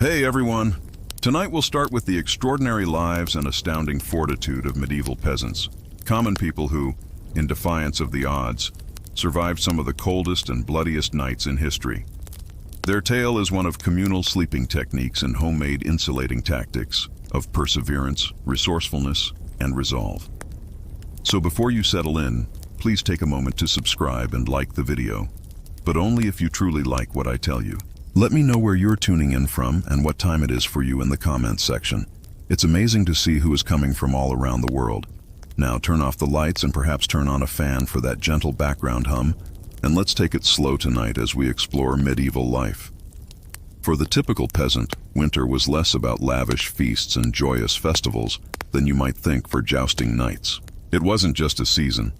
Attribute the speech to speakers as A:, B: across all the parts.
A: Hey everyone! Tonight we'll start with the extraordinary lives and astounding fortitude of medieval peasants, common people who, in defiance of the odds, survived some of the coldest and bloodiest nights in history. Their tale is one of communal sleeping techniques and homemade insulating tactics, of perseverance, resourcefulness, and resolve. So before you settle in, please take a moment to subscribe and like the video, but only if you truly like what I tell you. Let me know where you're tuning in from and what time it is for you in the comments section. It's amazing to see who is coming from all around the world. Now turn off the lights and perhaps turn on a fan for that gentle background hum, and let's take it slow tonight as we explore medieval life. For the typical peasant, winter was less about lavish feasts and joyous festivals than you might think for jousting knights. It wasn't just a season.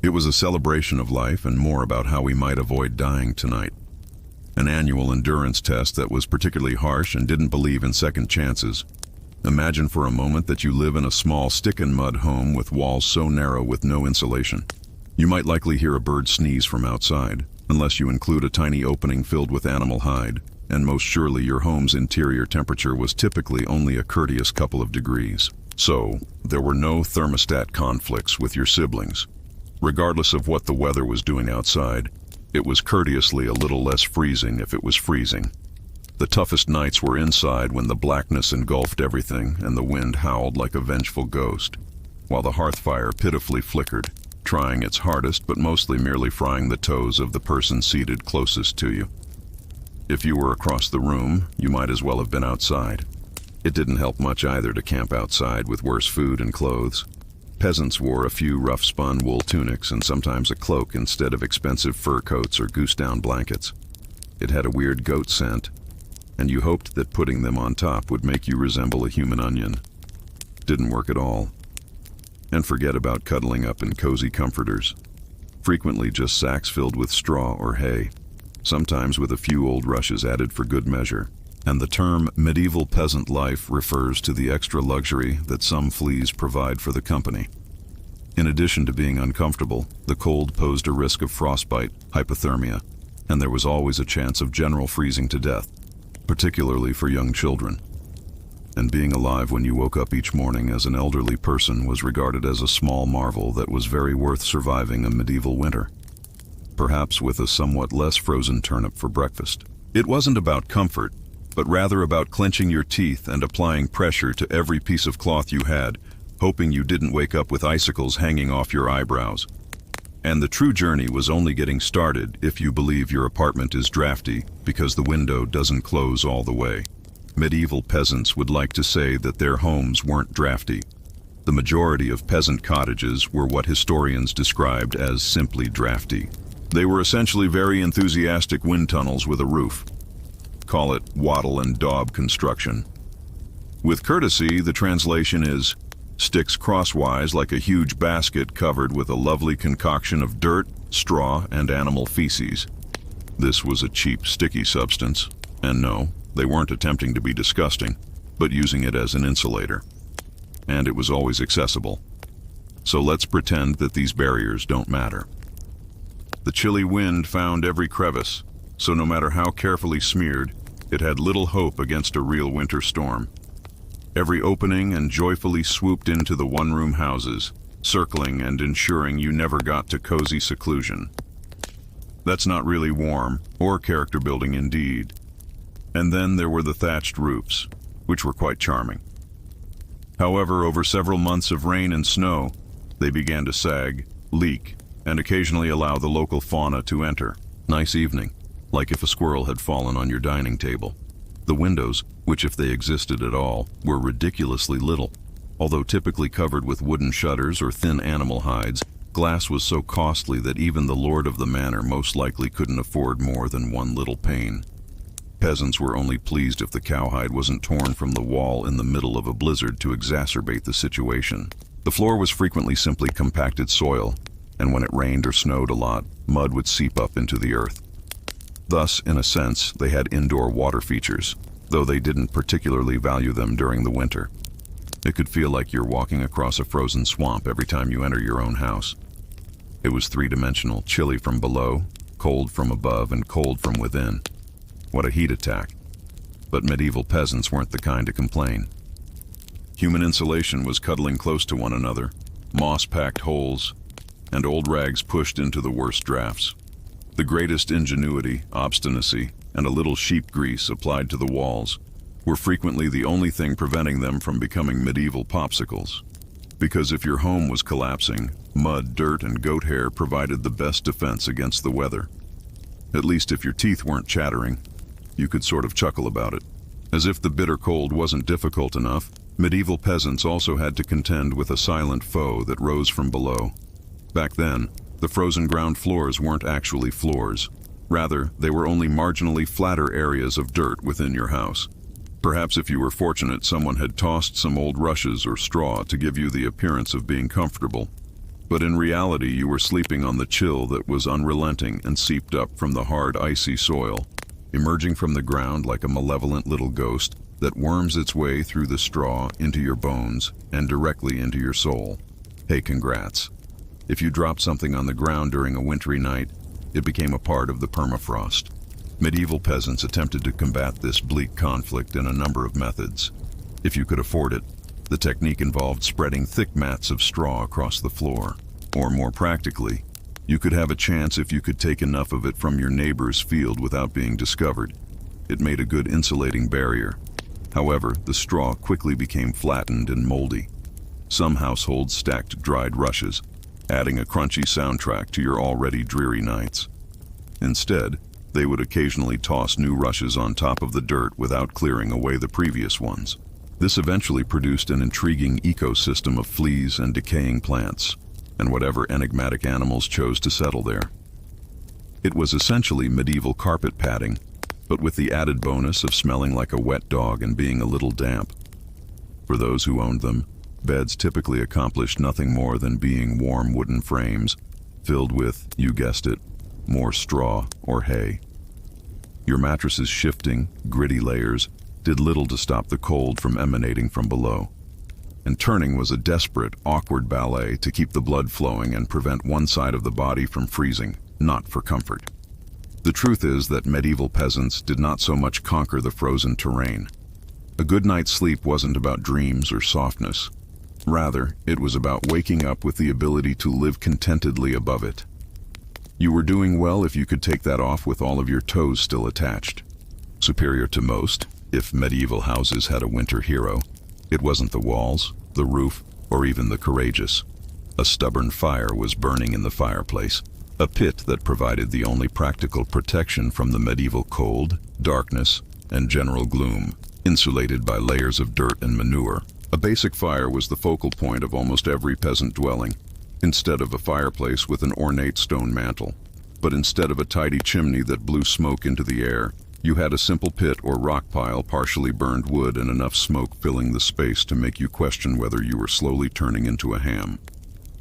A: It was a celebration of life and more about how we might avoid dying tonight. An annual endurance test that was particularly harsh and didn't believe in second chances. Imagine for a moment that you live in a small stick-and-mud home with walls so narrow with no insulation. You might likely hear a bird sneeze from outside, unless you include a tiny opening filled with animal hide, and most surely your home's interior temperature was typically only a courteous couple of degrees. So, there were no thermostat conflicts with your siblings. Regardless of what the weather was doing outside, it was courteously a little less freezing if it was freezing. The toughest nights were inside when the blackness engulfed everything and the wind howled like a vengeful ghost, while the hearth fire pitifully flickered, trying its hardest but mostly merely frying the toes of the person seated closest to you. If you were across the room, you might as well have been outside. It didn't help much either to camp outside with worse food and clothes. Peasants wore a few rough-spun wool tunics and sometimes a cloak instead of expensive fur coats or goose-down blankets. It had a weird goat scent, and you hoped that putting them on top would make you resemble a human onion. Didn't work at all. And forget about cuddling up in cozy comforters. Frequently just sacks filled with straw or hay, sometimes with a few old rushes added for good measure. And the term medieval peasant life refers to the extra luxury that some fleas provide for the company. In addition to being uncomfortable, the cold posed a risk of frostbite, hypothermia, and there was always a chance of general freezing to death, particularly for young children. And being alive when you woke up each morning as an elderly person was regarded as a small marvel that was very worth surviving a medieval winter, perhaps with a somewhat less frozen turnip for breakfast. It wasn't about comfort, but rather about clenching your teeth and applying pressure to every piece of cloth you had, hoping you didn't wake up with icicles hanging off your eyebrows. And the true journey was only getting started if you believe your apartment is drafty because the window doesn't close all the way. Medieval peasants would like to say that their homes weren't drafty. The majority of peasant cottages were what historians described as simply drafty. They were essentially very enthusiastic wind tunnels with a roof. Call it wattle and daub construction. With courtesy, the translation is sticks crosswise like a huge basket covered with a lovely concoction of dirt, straw, and animal feces. This was a cheap, sticky substance, and no, they weren't attempting to be disgusting, but using it as an insulator. And it was always accessible. So let's pretend that these barriers don't matter. The chilly wind found every crevice, so no matter how carefully smeared, it had little hope against a real winter storm. Every opening and joyfully swooped into the one-room houses, circling and ensuring you never got to cozy seclusion. That's not really warm, or character building indeed. And then there were the thatched roofs, which were quite charming. However, over several months of rain and snow, they began to sag, leak, and occasionally allow the local fauna to enter. Nice evening, like if a squirrel had fallen on your dining table. The windows, which if they existed at all, were ridiculously little. Although typically covered with wooden shutters or thin animal hides, glass was so costly that even the lord of the manor most likely couldn't afford more than one little pane. Peasants were only pleased if the cowhide wasn't torn from the wall in the middle of a blizzard to exacerbate the situation. The floor was frequently simply compacted soil, and when it rained or snowed a lot, mud would seep up into the earth. Thus, in a sense, they had indoor water features, though they didn't particularly value them during the winter. It could feel like you're walking across a frozen swamp every time you enter your own house. It was three-dimensional, chilly from below, cold from above, and cold from within. What a heat attack. But medieval peasants weren't the kind to complain. Human insulation was cuddling close to one another, moss-packed holes, and old rags pushed into the worst drafts. The greatest ingenuity, obstinacy, and a little sheep grease applied to the walls were frequently the only thing preventing them from becoming medieval popsicles. Because if your home was collapsing, mud, dirt, and goat hair provided the best defense against the weather. At least if your teeth weren't chattering, you could sort of chuckle about it. As if the bitter cold wasn't difficult enough, medieval peasants also had to contend with a silent foe that rose from below. Back then, the frozen ground floors weren't actually floors. Rather, they were only marginally flatter areas of dirt within your house. Perhaps if you were fortunate, someone had tossed some old rushes or straw to give you the appearance of being comfortable. But in reality, you were sleeping on the chill that was unrelenting and seeped up from the hard, icy soil, emerging from the ground like a malevolent little ghost that worms its way through the straw into your bones and directly into your soul. Hey, congrats. If you dropped something on the ground during a wintry night, it became a part of the permafrost. Medieval peasants attempted to combat this bleak conflict in a number of methods. If you could afford it, the technique involved spreading thick mats of straw across the floor. Or more practically, you could have a chance if you could take enough of it from your neighbor's field without being discovered. It made a good insulating barrier. However, the straw quickly became flattened and moldy. Some households stacked dried rushes, adding a crunchy soundtrack to your already dreary nights. Instead, they would occasionally toss new rushes on top of the dirt without clearing away the previous ones. This eventually produced an intriguing ecosystem of fleas and decaying plants, and whatever enigmatic animals chose to settle there. It was essentially medieval carpet padding, but with the added bonus of smelling like a wet dog and being a little damp. For those who owned them, beds typically accomplished nothing more than being warm wooden frames, filled with, you guessed it, more straw or hay. Your mattress's shifting, gritty layers did little to stop the cold from emanating from below. And turning was a desperate, awkward ballet to keep the blood flowing and prevent one side of the body from freezing, not for comfort. The truth is that medieval peasants did not so much conquer the frozen terrain. A good night's sleep wasn't about dreams or softness. Rather, it was about waking up with the ability to live contentedly above it. You were doing well if you could take that off with all of your toes still attached. Superior to most, if medieval houses had a winter hero, it wasn't the walls, the roof, or even the courageous. A stubborn fire was burning in the fireplace, a pit that provided the only practical protection from the medieval cold, darkness, and general gloom, insulated by layers of dirt and manure. A basic fire was the focal point of almost every peasant dwelling, instead of a fireplace with an ornate stone mantel. But instead of a tidy chimney that blew smoke into the air, you had a simple pit or rock pile, partially burned wood, and enough smoke filling the space to make you question whether you were slowly turning into a ham.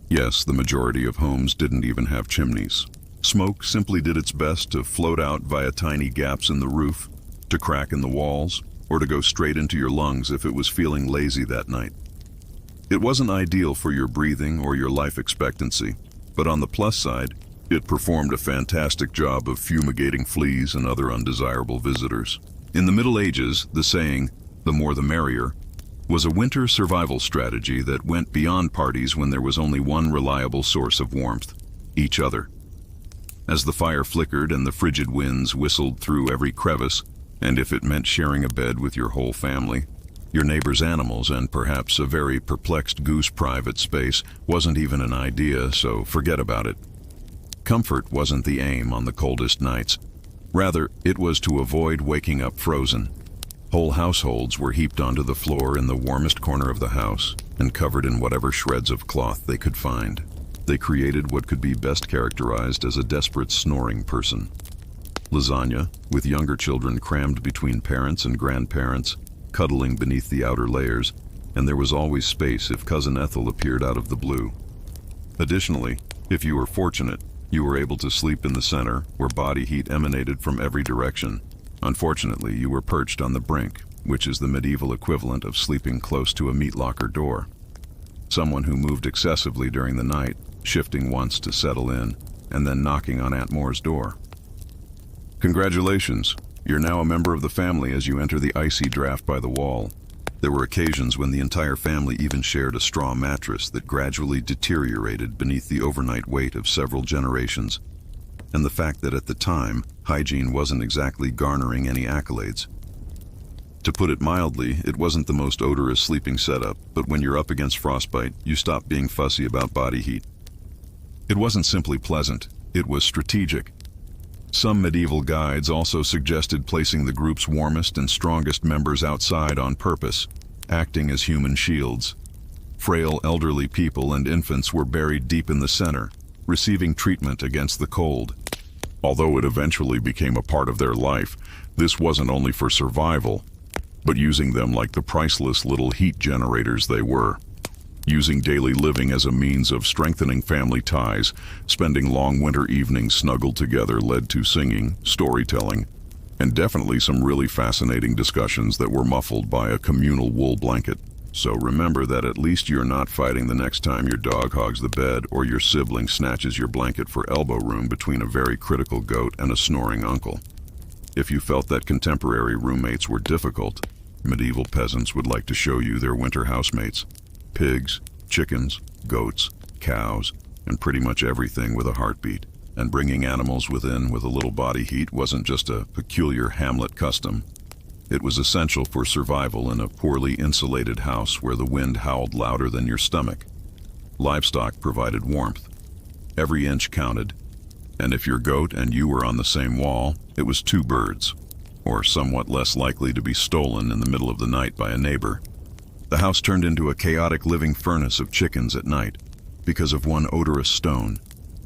A: Yes, the majority of homes didn't even have chimneys. Smoke simply did its best to float out via tiny gaps in the roof, to crack in the walls, or to go straight into your lungs if it was feeling lazy that night. It wasn't ideal for your breathing or your life expectancy, but on the plus side, it performed a fantastic job of fumigating fleas and other undesirable visitors. In the Middle Ages, the saying, "the more the merrier," was a winter survival strategy that went beyond parties when there was only one reliable source of warmth: each other. As the fire flickered and the frigid winds whistled through every crevice, and if it meant sharing a bed with your whole family, your neighbor's animals, and perhaps a very perplexed goose private space, wasn't even an idea, so forget about it. Comfort wasn't the aim on the coldest nights. Rather, it was to avoid waking up frozen. Whole households were heaped onto the floor in the warmest corner of the house and covered in whatever shreds of cloth they could find. They created what could be best characterized as a desperate snoring person. Lasagna, with younger children crammed between parents and grandparents, cuddling beneath the outer layers, and there was always space if Cousin Ethel appeared out of the blue. Additionally, if you were fortunate, you were able to sleep in the center, where body heat emanated from every direction. Unfortunately, you were perched on the brink, which is the medieval equivalent of sleeping close to a meat locker door. Someone who moved excessively during the night, shifting once to settle in, and then knocking on Aunt Moore's door. Congratulations, You're now a member of the family as you enter the icy draft by the wall. There were occasions when the entire family even shared a straw mattress that gradually deteriorated beneath the overnight weight of several generations. And the fact that at the time, hygiene wasn't exactly garnering any accolades. To put it mildly, it wasn't the most odorous sleeping setup, but when you're up against frostbite, you stop being fussy about body heat. It wasn't simply pleasant, it was strategic. Some medieval guides also suggested placing the group's warmest and strongest members outside on purpose, acting as human shields. Frail elderly people and infants were buried deep in the center, receiving treatment against the cold. Although it eventually became a part of their life, this wasn't only for survival, but using them like the priceless little heat generators they were. Using daily living as a means of strengthening family ties, spending long winter evenings snuggled together led to singing, storytelling, and definitely some really fascinating discussions that were muffled by a communal wool blanket. So remember that at least you're not fighting the next time your dog hogs the bed or your sibling snatches your blanket for elbow room between a very critical goat and a snoring uncle. If you felt that contemporary roommates were difficult, medieval peasants would like to show you their winter housemates. Pigs, chickens, goats, cows, and pretty much everything with a heartbeat. And bringing animals within with a little body heat wasn't just a peculiar Hamlet custom. It was essential for survival in a poorly insulated house where the wind howled louder than your stomach. Livestock provided warmth. Every inch counted. And if your goat and you were on the same wall, it was two birds, or somewhat less likely to be stolen in the middle of the night by a neighbor. The house turned into a chaotic living furnace of chickens at night because of one odorous stone.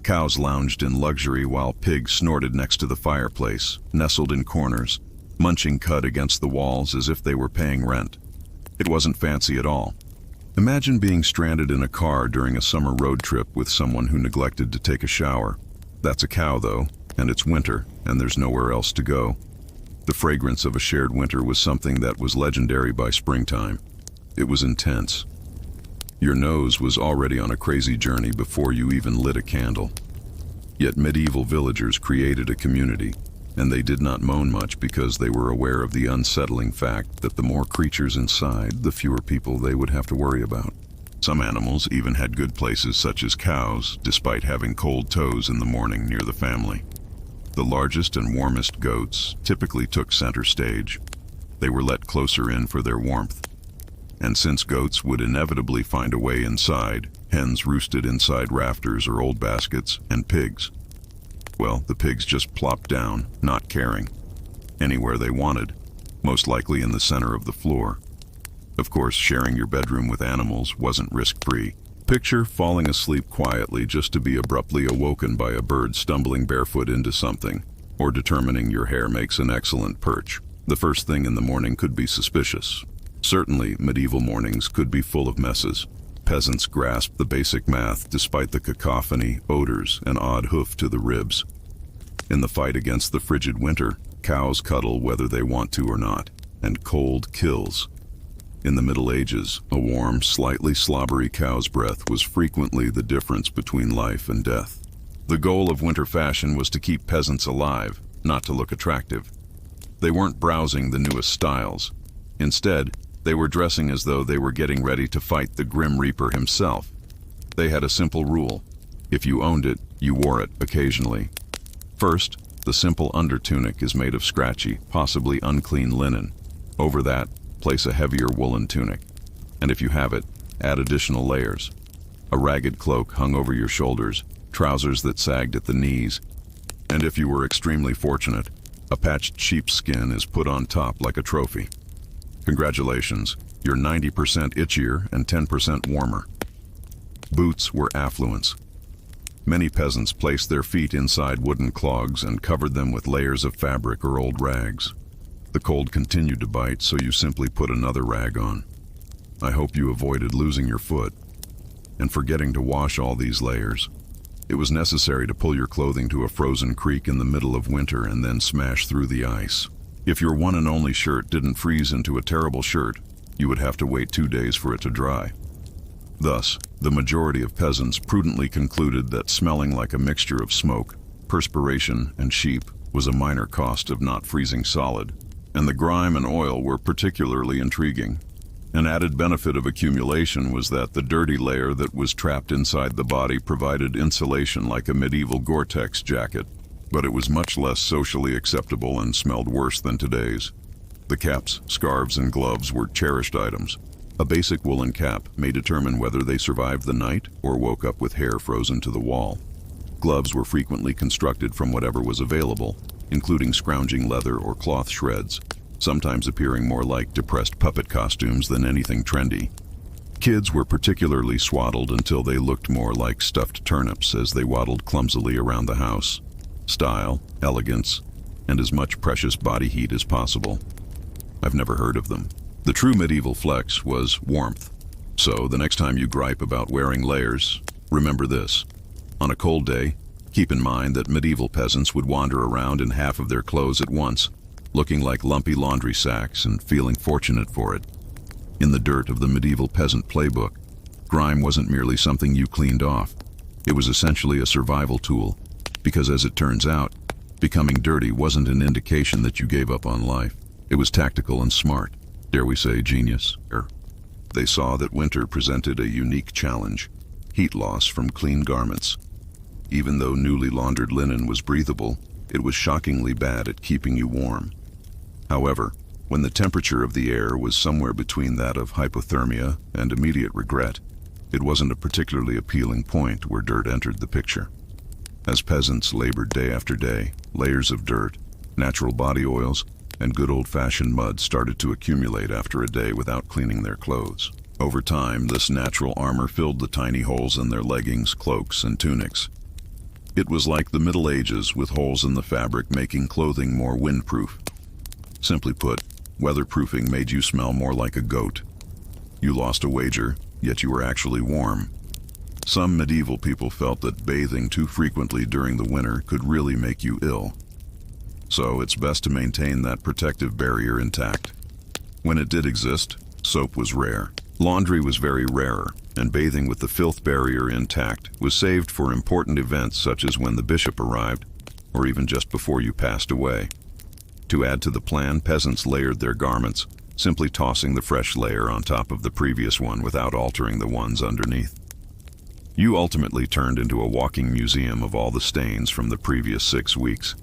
A: Cows lounged in luxury while pigs snorted next to the fireplace, nestled in corners, munching cud against the walls as if they were paying rent. It wasn't fancy at all. Imagine being stranded in a car during a summer road trip with someone who neglected to take a shower. That's a cow, though, and it's winter, and there's nowhere else to go. The fragrance of a shared winter was something that was legendary by springtime. It was intense. Your nose was already on a crazy journey before you even lit a candle. Yet medieval villagers created a community, and they did not moan much because they were aware of the unsettling fact that the more creatures inside, the fewer people they would have to worry about. Some animals even had good places, such as cows, despite having cold toes in the morning near the family. The largest and warmest goats typically took center stage. They were let closer in for their warmth. And since goats would inevitably find a way inside, hens roosted inside rafters or old baskets, and pigs. Well, the pigs just plopped down, not caring. Anywhere they wanted, most likely in the center of the floor. Of course, sharing your bedroom with animals wasn't risk-free. Picture falling asleep quietly just to be abruptly awoken by a bird stumbling barefoot into something, or determining your hair makes an excellent perch. The first thing in the morning could be suspicious. Certainly, medieval mornings could be full of messes. Peasants grasped the basic math despite the cacophony, odors, and odd hoof to the ribs. In the fight against the frigid winter, cows cuddle whether they want to or not, and cold kills. In the Middle Ages, a warm, slightly slobbery cow's breath was frequently the difference between life and death. The goal of winter fashion was to keep peasants alive, not to look attractive. They weren't browsing the newest styles. Instead, they were dressing as though they were getting ready to fight the Grim Reaper himself. They had a simple rule. If you owned it, you wore it occasionally. First, the simple undertunic is made of scratchy, possibly unclean linen. Over that, place a heavier woolen tunic. And if you have it, add additional layers. A ragged cloak hung over your shoulders, trousers that sagged at the knees, and if you were extremely fortunate, a patched sheepskin is put on top like a trophy. Congratulations, you're 90% itchier and 10% warmer. Boots were affluence. Many peasants placed their feet inside wooden clogs and covered them with layers of fabric or old rags. The cold continued to bite, so you simply put another rag on. I hope you avoided losing your foot and forgetting to wash all these layers. It was necessary to pull your clothing to a frozen creek in the middle of winter and then smash through the ice. If your one and only shirt didn't freeze into a terrible shirt, you would have to wait 2 days for it to dry. Thus, the majority of peasants prudently concluded that smelling like a mixture of smoke, perspiration, and sheep was a minor cost of not freezing solid, and the grime and oil were particularly intriguing. An added benefit of accumulation was that the dirty layer that was trapped inside the body provided insulation like a medieval Gore-Tex jacket, but it was much less socially acceptable and smelled worse than today's. The caps, scarves, and gloves were cherished items. A basic woolen cap may determine whether they survived the night or woke up with hair frozen to the wall. Gloves were frequently constructed from whatever was available, including scrounging leather or cloth shreds, sometimes appearing more like depressed puppet costumes than anything trendy. Kids were particularly swaddled until they looked more like stuffed turnips as they waddled clumsily around the house. Style, elegance, and as much precious body heat as possible. I've never heard of them. The true medieval flex was warmth. So the next time you gripe about wearing layers, remember this. On a cold day, keep in mind that medieval peasants would wander around in half of their clothes at once, looking like lumpy laundry sacks and feeling fortunate for it. In the dirt of the medieval peasant playbook, grime wasn't merely something you cleaned off. It was essentially a survival tool, because as it turns out, becoming dirty wasn't an indication that you gave up on life. It was tactical and smart, dare we say genius. They saw that winter presented a unique challenge, heat loss from clean garments. Even though newly laundered linen was breathable, it was shockingly bad at keeping you warm. However, when the temperature of the air was somewhere between that of hypothermia and immediate regret, it wasn't a particularly appealing point where dirt entered the picture. As peasants labored day after day, layers of dirt, natural body oils, and good old-fashioned mud started to accumulate after a day without cleaning their clothes. Over time, this natural armor filled the tiny holes in their leggings, cloaks, and tunics. It was like the Middle Ages with holes in the fabric making clothing more windproof. Simply put, weatherproofing made you smell more like a goat. You lost a wager, yet you were actually warm. Some medieval people felt that bathing too frequently during the winter could really make you ill. So it's best to maintain that protective barrier intact. When it did exist, soap was rare. Laundry was very rarer, and bathing with the filth barrier intact was saved for important events such as when the bishop arrived, or even just before you passed away. To add to the plan, peasants layered their garments, simply tossing the fresh layer on top of the previous one without altering the ones underneath. You ultimately turned into a walking museum of all the stains from the previous 6 weeks,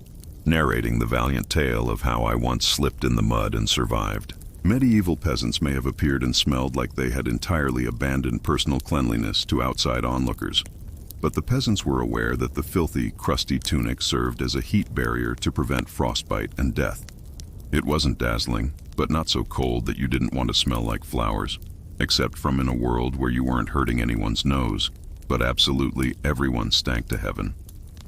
A: narrating the valiant tale of how I once slipped in the mud and survived. Medieval peasants may have appeared and smelled like they had entirely abandoned personal cleanliness to outside onlookers, but the peasants were aware that the filthy, crusty tunic served as a heat barrier to prevent frostbite and death. It wasn't dazzling, but not so cold that you didn't want to smell like flowers, except from in a world where you weren't hurting anyone's nose, but absolutely everyone stank to heaven.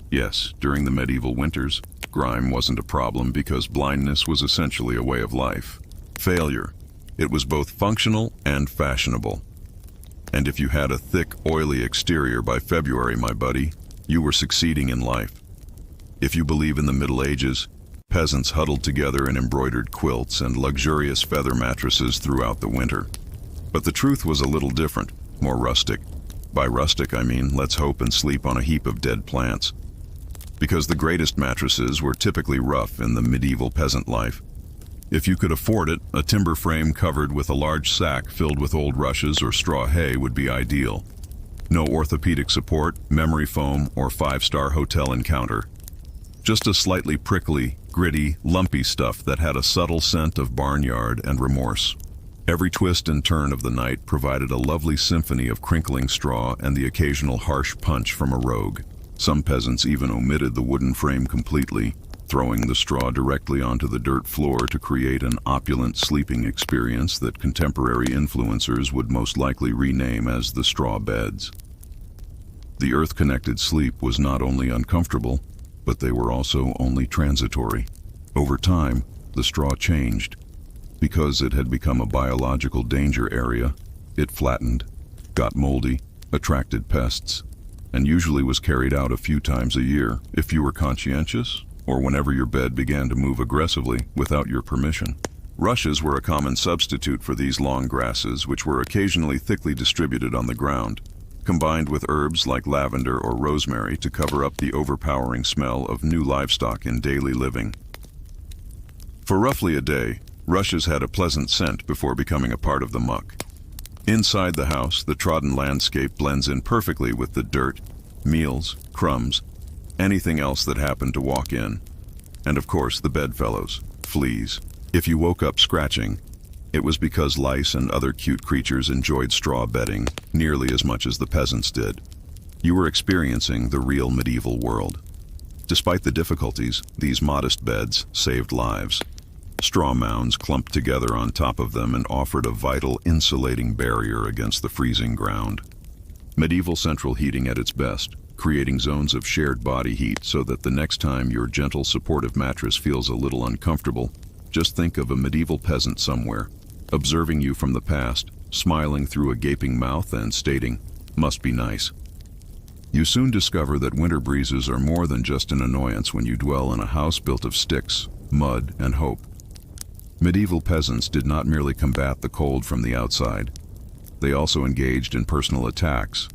A: Yes, during the medieval winters, grime wasn't a problem because blindness was essentially a way of life. Failure. It was both functional and fashionable. And if you had a thick, oily exterior by February, my buddy, you were succeeding in life. If you believe in the Middle Ages, peasants huddled together in embroidered quilts and luxurious feather mattresses throughout the winter. But the truth was a little different, more rustic. By rustic, I mean let's hope and sleep on a heap of dead plants. Because the greatest mattresses were typically rough in the medieval peasant life. If you could afford it, a timber frame covered with a large sack filled with old rushes or straw hay would be ideal. No orthopedic support, memory foam, or five-star hotel encounter. Just a slightly prickly, gritty, lumpy stuff that had a subtle scent of barnyard and remorse. Every twist and turn of the night provided a lovely symphony of crinkling straw and the occasional harsh punch from a rogue. Some peasants even omitted the wooden frame completely, throwing the straw directly onto the dirt floor to create an opulent sleeping experience that contemporary influencers would most likely rename as the straw beds. The earth-connected sleep was not only uncomfortable, but they were also only transitory. Over time, the straw changed. Because it had become a biological danger area, it flattened, got moldy, attracted pests, and usually was carried out a few times a year if you were conscientious, or whenever your bed began to move aggressively without your permission. Rushes were a common substitute for these long grasses, which were occasionally thickly distributed on the ground. combined with herbs like lavender or rosemary to cover up the overpowering smell of new livestock in daily living. For roughly a day, rushes had a pleasant scent before becoming a part of the muck. Inside the house, the trodden landscape blends in perfectly with the dirt, meals, crumbs, anything else that happened to walk in. And of course, the bedfellows, fleas. If you woke up scratching, it was because lice and other cute creatures enjoyed straw bedding nearly as much as the peasants did. You were experiencing the real medieval world. Despite the difficulties, these modest beds saved lives. Straw mounds clumped together on top of them and offered a vital insulating barrier against the freezing ground. Medieval central heating at its best, creating zones of shared body heat so that the next time your gentle, supportive mattress feels a little uncomfortable, just think of a medieval peasant somewhere, observing you from the past, smiling through a gaping mouth and stating, "Must be nice." You soon discover that winter breezes are more than just an annoyance when you dwell in a house built of sticks, mud, and hope. Medieval peasants did not merely combat the cold from the outside. They also engaged in personal attacks.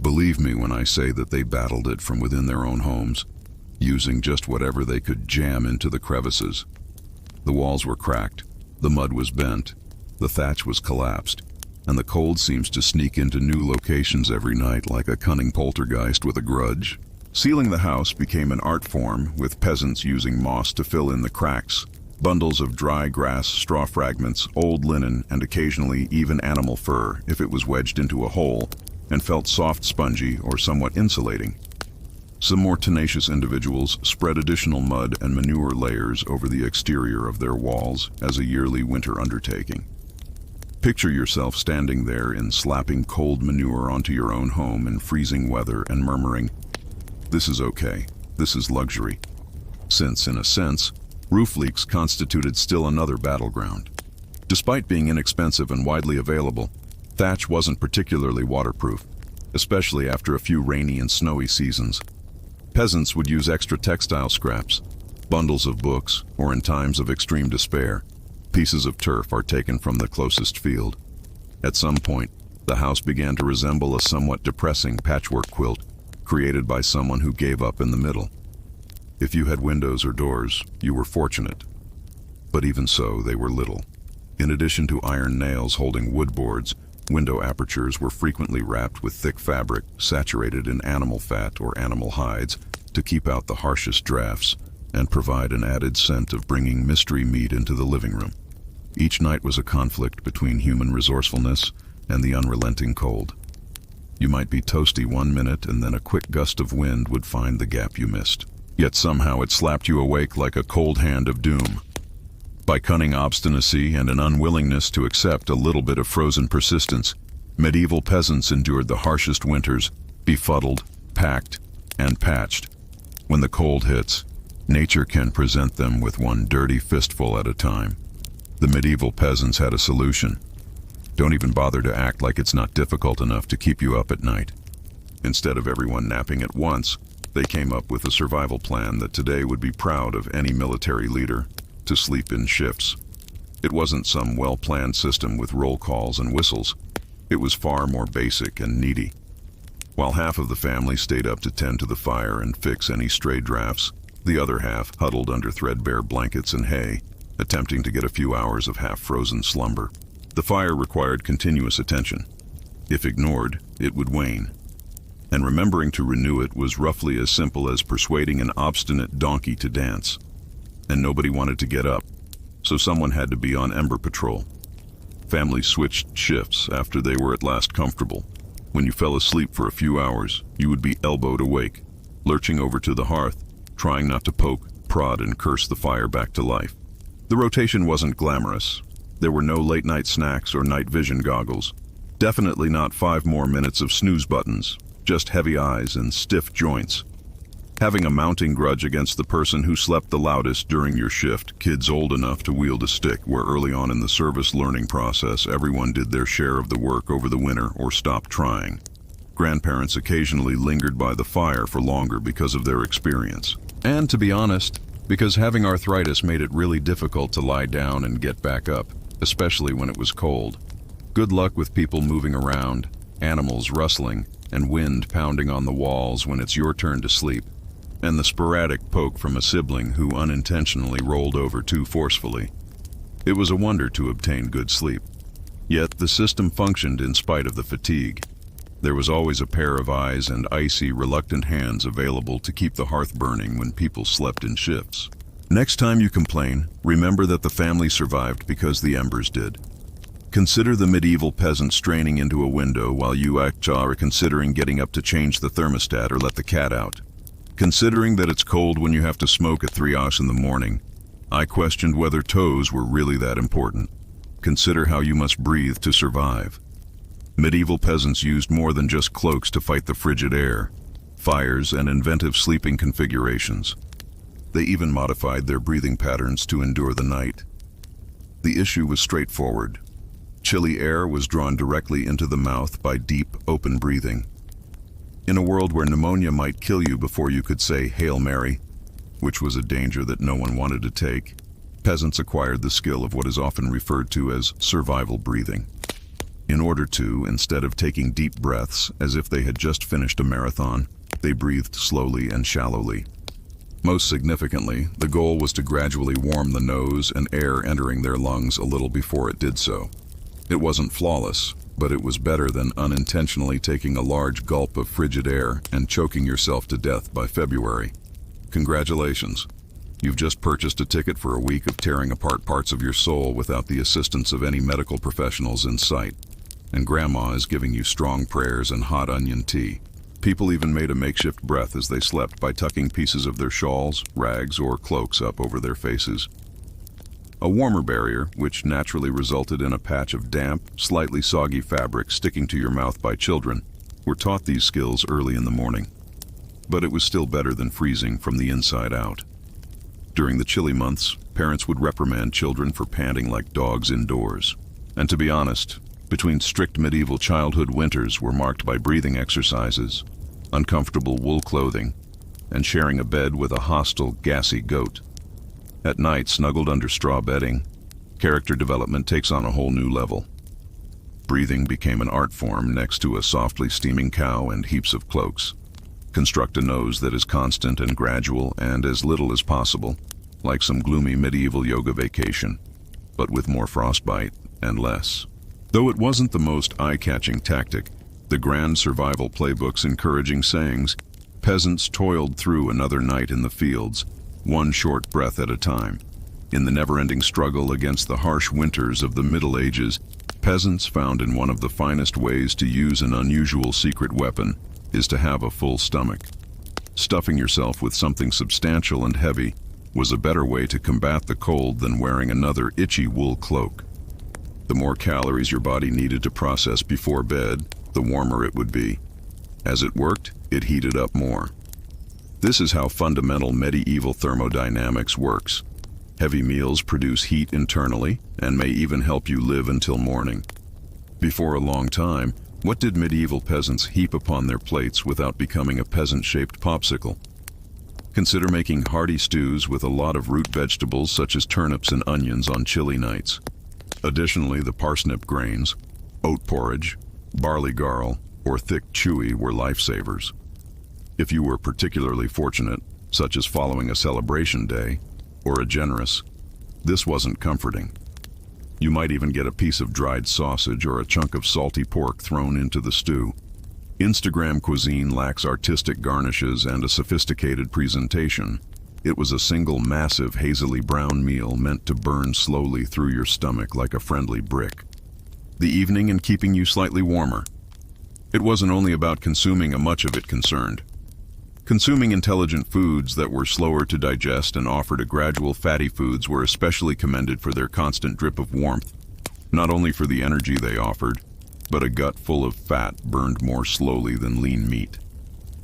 A: Believe me when I say that they battled it from within their own homes, using just whatever they could jam into the crevices. The walls were cracked, the mud was bent, the thatch was collapsed, and the cold seems to sneak into new locations every night like a cunning poltergeist with a grudge. Sealing the house became an art form, with peasants using moss to fill in the cracks. Bundles of dry grass, straw fragments, old linen, and occasionally even animal fur if it was wedged into a hole and felt soft, spongy, or somewhat insulating. Some more tenacious individuals spread additional mud and manure layers over the exterior of their walls as a yearly winter undertaking. Picture yourself standing there in slapping cold manure onto your own home in freezing weather and murmuring, "This is okay, this is luxury." Since, in a sense, roof leaks constituted still another battleground. Despite being inexpensive and widely available, thatch wasn't particularly waterproof, especially after a few rainy and snowy seasons. Peasants would use extra textile scraps, bundles of books, or in times of extreme despair, pieces of turf are taken from the closest field. At some point, the house began to resemble a somewhat depressing patchwork quilt created by someone who gave up in the middle. If you had windows or doors, you were fortunate. But even so, they were little. In addition to iron nails holding wood boards, window apertures were frequently wrapped with thick fabric saturated in animal fat or animal hides to keep out the harshest drafts and provide an added scent of bringing mystery meat into the living room. Each night was a conflict between human resourcefulness and the unrelenting cold. You might be toasty one minute and then a quick gust of wind would find the gap you missed. Yet somehow it slapped you awake like a cold hand of doom. By cunning obstinacy and an unwillingness to accept a little bit of frozen persistence, medieval peasants endured the harshest winters, befuddled, packed, and patched. When the cold hits, nature can present them with one dirty fistful at a time. The medieval peasants had a solution. Don't even bother to act like it's not difficult enough to keep you up at night. Instead of everyone napping at once, they came up with a survival plan that today would be proud of any military leader: to sleep in shifts. It wasn't some well-planned system with roll calls and whistles. It was far more basic and needy. While half of the family stayed up to tend to the fire and fix any stray drafts, the other half huddled under threadbare blankets and hay, attempting to get a few hours of half-frozen slumber. The fire required continuous attention. If ignored, it would wane. And remembering to renew it was roughly as simple as persuading an obstinate donkey to dance. And nobody wanted to get up, so someone had to be on ember patrol. Families switched shifts after they were at last comfortable. When you fell asleep for a few hours, you would be elbowed awake, lurching over to the hearth, trying not to poke, prod, and curse the fire back to life. The rotation wasn't glamorous. There were no late-night snacks or night vision goggles. Definitely not 5 more minutes of snooze buttons. Just heavy eyes and stiff joints. Having a mounting grudge against the person who slept the loudest during your shift, kids old enough to wield a stick, where early on in the service learning process everyone did their share of the work over the winter or stopped trying. Grandparents occasionally lingered by the fire for longer because of their experience. And to be honest, because having arthritis made it really difficult to lie down and get back up, especially when it was cold. Good luck with people moving around. animals rustling, and wind pounding on the walls when it's your turn to sleep, and the sporadic poke from a sibling who unintentionally rolled over too forcefully. It was a wonder to obtain good sleep. Yet the system functioned in spite of the fatigue. There was always a pair of eyes and icy, reluctant hands available to keep the hearth burning when people slept in shifts. Next time you complain, remember that the family survived because the embers did. Consider the medieval peasant straining into a window while you are considering getting up to change the thermostat or let the cat out. Considering that it's cold when you have to smoke at 3 hours in the morning, I questioned whether toes were really that important. Consider how you must breathe to survive. Medieval peasants used more than just cloaks to fight the frigid air, fires, and inventive sleeping configurations. They even modified their breathing patterns to endure the night. The issue was straightforward. Chilly air was drawn directly into the mouth by deep, open breathing. In a world where pneumonia might kill you before you could say Hail Mary, which was a danger that no one wanted to take, peasants acquired the skill of what is often referred to as survival breathing. In order to, instead of taking deep breaths as if they had just finished a marathon, they breathed slowly and shallowly. Most significantly, the goal was to gradually warm the nose and air entering their lungs a little before it did so. It wasn't flawless, but it was better than unintentionally taking a large gulp of frigid air and choking yourself to death by February. Congratulations. You've just purchased a ticket for a week of tearing apart parts of your soul without the assistance of any medical professionals in sight. And Grandma is giving you strong prayers and hot onion tea. People even made a makeshift breath as they slept by tucking pieces of their shawls, rags, or cloaks up over their faces. A warmer barrier, which naturally resulted in a patch of damp, slightly soggy fabric sticking to your mouth by children, were taught these skills early in the morning. But it was still better than freezing from the inside out. During the chilly months, parents would reprimand children for panting like dogs indoors. And to be honest, between strict medieval childhood winters were marked by breathing exercises, uncomfortable wool clothing, and sharing a bed with a hostile, gassy goat. At night, snuggled under straw bedding, character development takes on a whole new level. Breathing became an art form next to a softly steaming cow and heaps of cloaks. Construct a nose that is constant and gradual and as little as possible, like some gloomy medieval yoga vacation, but with more frostbite and less. Though it wasn't the most eye-catching tactic, the grand survival playbooks encouraging sayings, peasants toiled through another night in the fields, one short breath at a time. In the never-ending struggle against the harsh winters of the Middle Ages, peasants found in one of the finest ways to use an unusual secret weapon is to have a full stomach. Stuffing yourself with something substantial and heavy was a better way to combat the cold than wearing another itchy wool cloak. The more calories your body needed to process before bed, the warmer it would be. As it worked, it heated up more. This is how fundamental medieval thermodynamics works. Heavy meals produce heat internally and may even help you live until morning. Before a long time, what did medieval peasants heap upon their plates without becoming a peasant-shaped popsicle? Consider making hearty stews with a lot of root vegetables such as turnips and onions on chilly nights. Additionally, the parsnip grains, oat porridge, barley garl, or thick chewy were lifesavers. If you were particularly fortunate, such as following a celebration day, or a generous, this wasn't comforting. You might even get a piece of dried sausage or a chunk of salty pork thrown into the stew. Instagram cuisine lacks artistic garnishes and a sophisticated presentation. It was a single massive hazily brown meal meant to burn slowly through your stomach like a friendly brick. The evening and keeping you slightly warmer. It wasn't only about consuming much of it concerned. Consuming intelligent foods that were slower to digest and offered a gradual fatty foods were especially commended for their constant drip of warmth, not only for the energy they offered, but a gut full of fat burned more slowly than lean meat.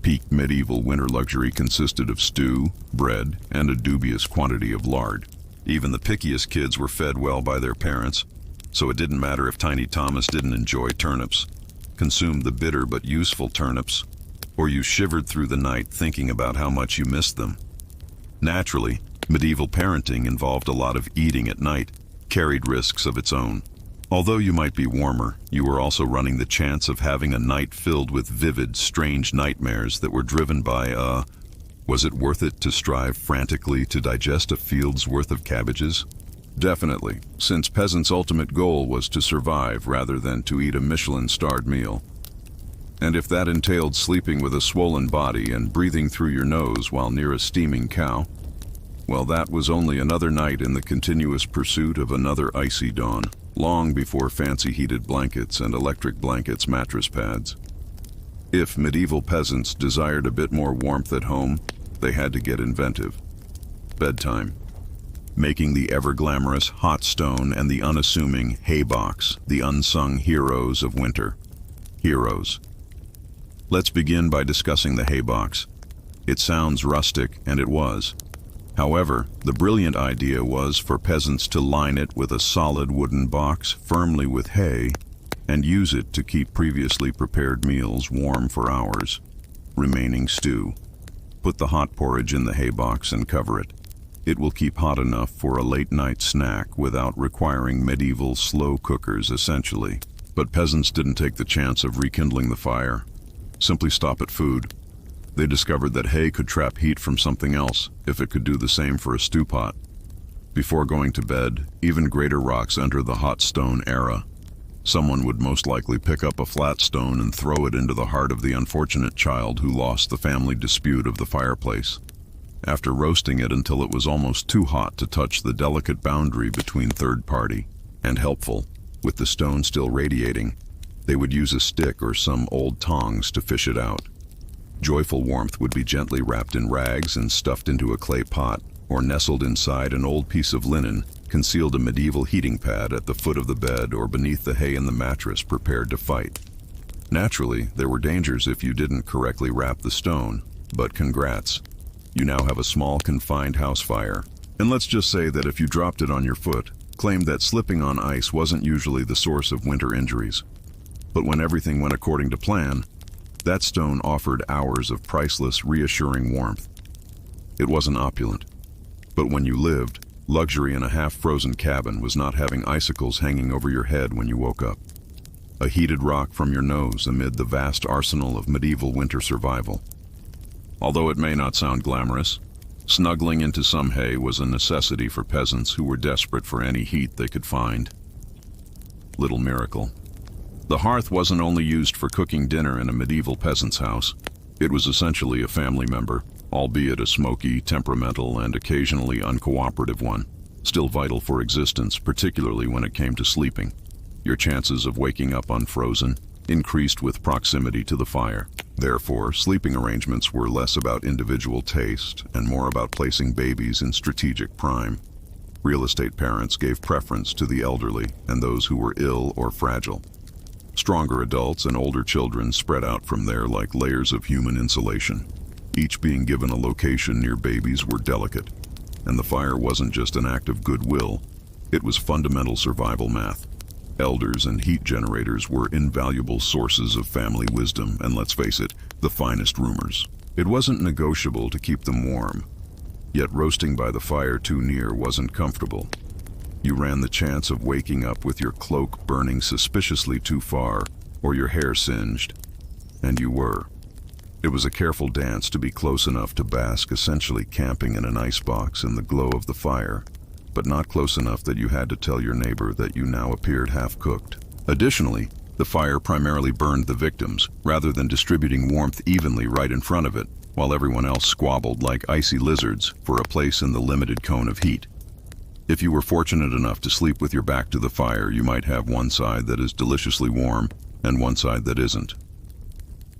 A: Peak medieval winter luxury consisted of stew, bread, and a dubious quantity of lard. Even the pickiest kids were fed well by their parents, so it didn't matter if Tiny Thomas didn't enjoy turnips, consumed the bitter but useful turnips, or you shivered through the night thinking about how much you missed them. Naturally, medieval parenting involved a lot of eating at night, carried risks of its own. Although you might be warmer, you were also running the chance of having a night filled with vivid, strange nightmares that were driven by, was it worth it to strive frantically to digest a field's worth of cabbages? Definitely, since peasants' ultimate goal was to survive rather than to eat a Michelin-starred meal. And if that entailed sleeping with a swollen body and breathing through your nose while near a steaming cow, well, that was only another night in the continuous pursuit of another icy dawn, long before fancy heated blankets and electric blankets mattress pads. If medieval peasants desired a bit more warmth at home, they had to get inventive. Bedtime. Making the ever-glamorous hot stone and the unassuming hay box the unsung heroes of winter. Heroes. Let's begin by discussing the hay box. It sounds rustic, and it was. However, the brilliant idea was for peasants to line it with a solid wooden box firmly with hay and use it to keep previously prepared meals warm for hours. Remaining stew. Put the hot porridge in the hay box and cover it. It will keep hot enough for a late-night snack without requiring medieval slow cookers, essentially. But peasants didn't take the chance of rekindling the fire. Simply stop at food. They discovered that hay could trap heat from something else, if it could do the same for a stew pot. Before going to bed, even greater rocks enter the hot stone era. Someone would most likely pick up a flat stone and throw it into the heart of the unfortunate child who lost the family dispute of the fireplace. After roasting it until it was almost too hot to touch the delicate boundary between third party and helpful, with the stone still radiating, they would use a stick or some old tongs to fish it out. Joyful warmth would be gently wrapped in rags and stuffed into a clay pot, or nestled inside an old piece of linen, concealed a medieval heating pad at the foot of the bed or beneath the hay in the mattress prepared to fight. Naturally, there were dangers if you didn't correctly wrap the stone, but congrats. You now have a small confined house fire. And let's just say that if you dropped it on your foot, claimed that slipping on ice wasn't usually the source of winter injuries. But when everything went according to plan, that stone offered hours of priceless, reassuring warmth. It wasn't opulent, but when you lived, luxury in a half-frozen cabin was not having icicles hanging over your head when you woke up. A heated rock from your nose amid the vast arsenal of medieval winter survival. Although it may not sound glamorous, snuggling into some hay was a necessity for peasants who were desperate for any heat they could find. Little miracle. The hearth wasn't only used for cooking dinner in a medieval peasant's house. It was essentially a family member, albeit a smoky, temperamental, and occasionally uncooperative one, still vital for existence, particularly when it came to sleeping. Your chances of waking up unfrozen increased with proximity to the fire. Therefore, sleeping arrangements were less about individual taste and more about placing babies in strategic prime. Real estate parents gave preference to the elderly and those who were ill or fragile. Stronger adults and older children spread out from there like layers of human insulation. Each being given a location near babies were delicate, and the fire wasn't just an act of goodwill, it was fundamental survival math. Elders and heat generators were invaluable sources of family wisdom and, let's face it, the finest rumors. It wasn't negotiable to keep them warm, yet roasting by the fire too near wasn't comfortable. You ran the chance of waking up with your cloak burning suspiciously too far, or your hair singed. And you were. It was a careful dance to be close enough to bask, essentially camping in an icebox in the glow of the fire, but not close enough that you had to tell your neighbor that you now appeared half-cooked. Additionally, the fire primarily burned the victims, rather than distributing warmth evenly right in front of it, while everyone else squabbled like icy lizards for a place in the limited cone of heat. If you were fortunate enough to sleep with your back to the fire, you might have one side that is deliciously warm and one side that isn't.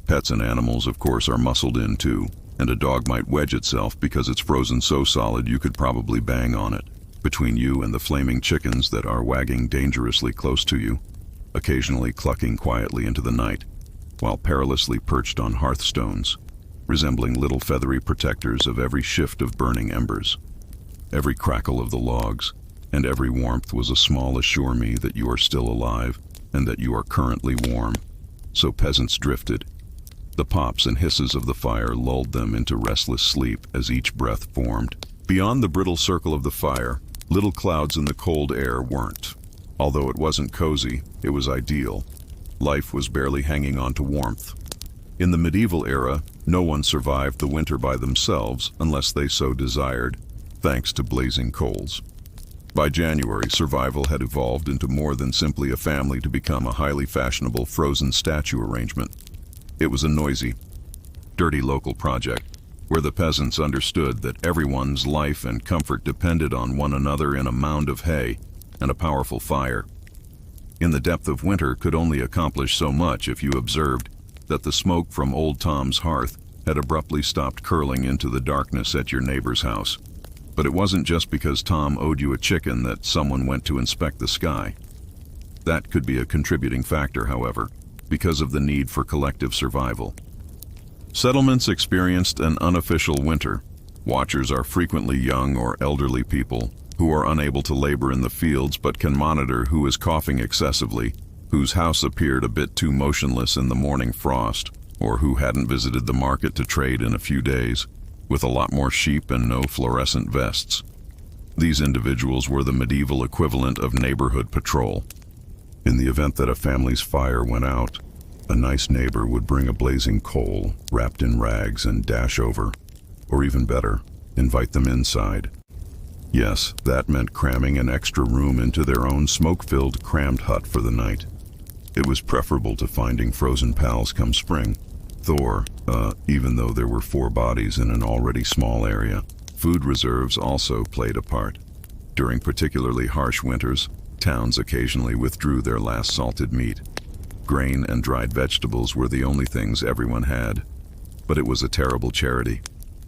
A: Pets and animals, of course, are muscled in too, and a dog might wedge itself because it's frozen so solid you could probably bang on it. Between you and the flaming chickens that are wagging dangerously close to you, occasionally clucking quietly into the night, while perilously perched on hearthstones, resembling little feathery protectors of every shift of burning embers. Every crackle of the logs and every warmth was a small assure me that you are still alive and that you are currently warm. So peasants drifted. The pops and hisses of the fire lulled them into restless sleep as each breath formed. Beyond the brittle circle of the fire, little clouds in the cold air weren't. Although it wasn't cozy, it was ideal. Life was barely hanging on to warmth. In the medieval era, no one survived the winter by themselves unless they so desired, thanks to blazing coals. By January, survival had evolved into more than simply a family to become a highly fashionable frozen statue arrangement. It was a noisy, dirty local project, where the peasants understood that everyone's life and comfort depended on one another in a mound of hay and a powerful fire. In the depth of winter could only accomplish so much if you observed that the smoke from old Tom's hearth had abruptly stopped curling into the darkness at your neighbor's house. But it wasn't just because Tom owed you a chicken that someone went to inspect the sky. That could be a contributing factor, however, because of the need for collective survival. Settlements experienced an unofficial winter. Watchers are frequently young or elderly people who are unable to labor in the fields but can monitor who is coughing excessively, whose house appeared a bit too motionless in the morning frost, or who hadn't visited the market to trade in a few days, with a lot more sheep and no fluorescent vests. These individuals were the medieval equivalent of neighborhood patrol. In the event that a family's fire went out, a nice neighbor would bring a blazing coal wrapped in rags and dash over, or even better, invite them inside. Yes, that meant cramming an extra room into their own smoke-filled, crammed hut for the night. It was preferable to finding frozen pals come spring. Even though there were 4 bodies in an already small area, food reserves also played a part. During particularly harsh winters, towns occasionally withdrew their last salted meat. Grain and dried vegetables were the only things everyone had. But it was a terrible charity.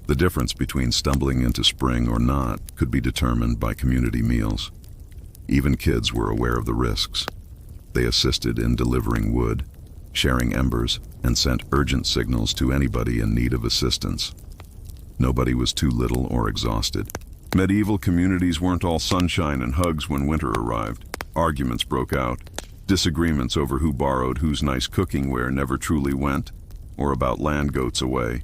A: The difference between stumbling into spring or not could be determined by community meals. Even kids were aware of the risks. They assisted in delivering wood, sharing embers, and sent urgent signals to anybody in need of assistance. Nobody was too little or exhausted. Medieval communities weren't all sunshine and hugs when winter arrived. Arguments broke out. Disagreements over who borrowed whose nice cooking ware never truly went, or about land goats away.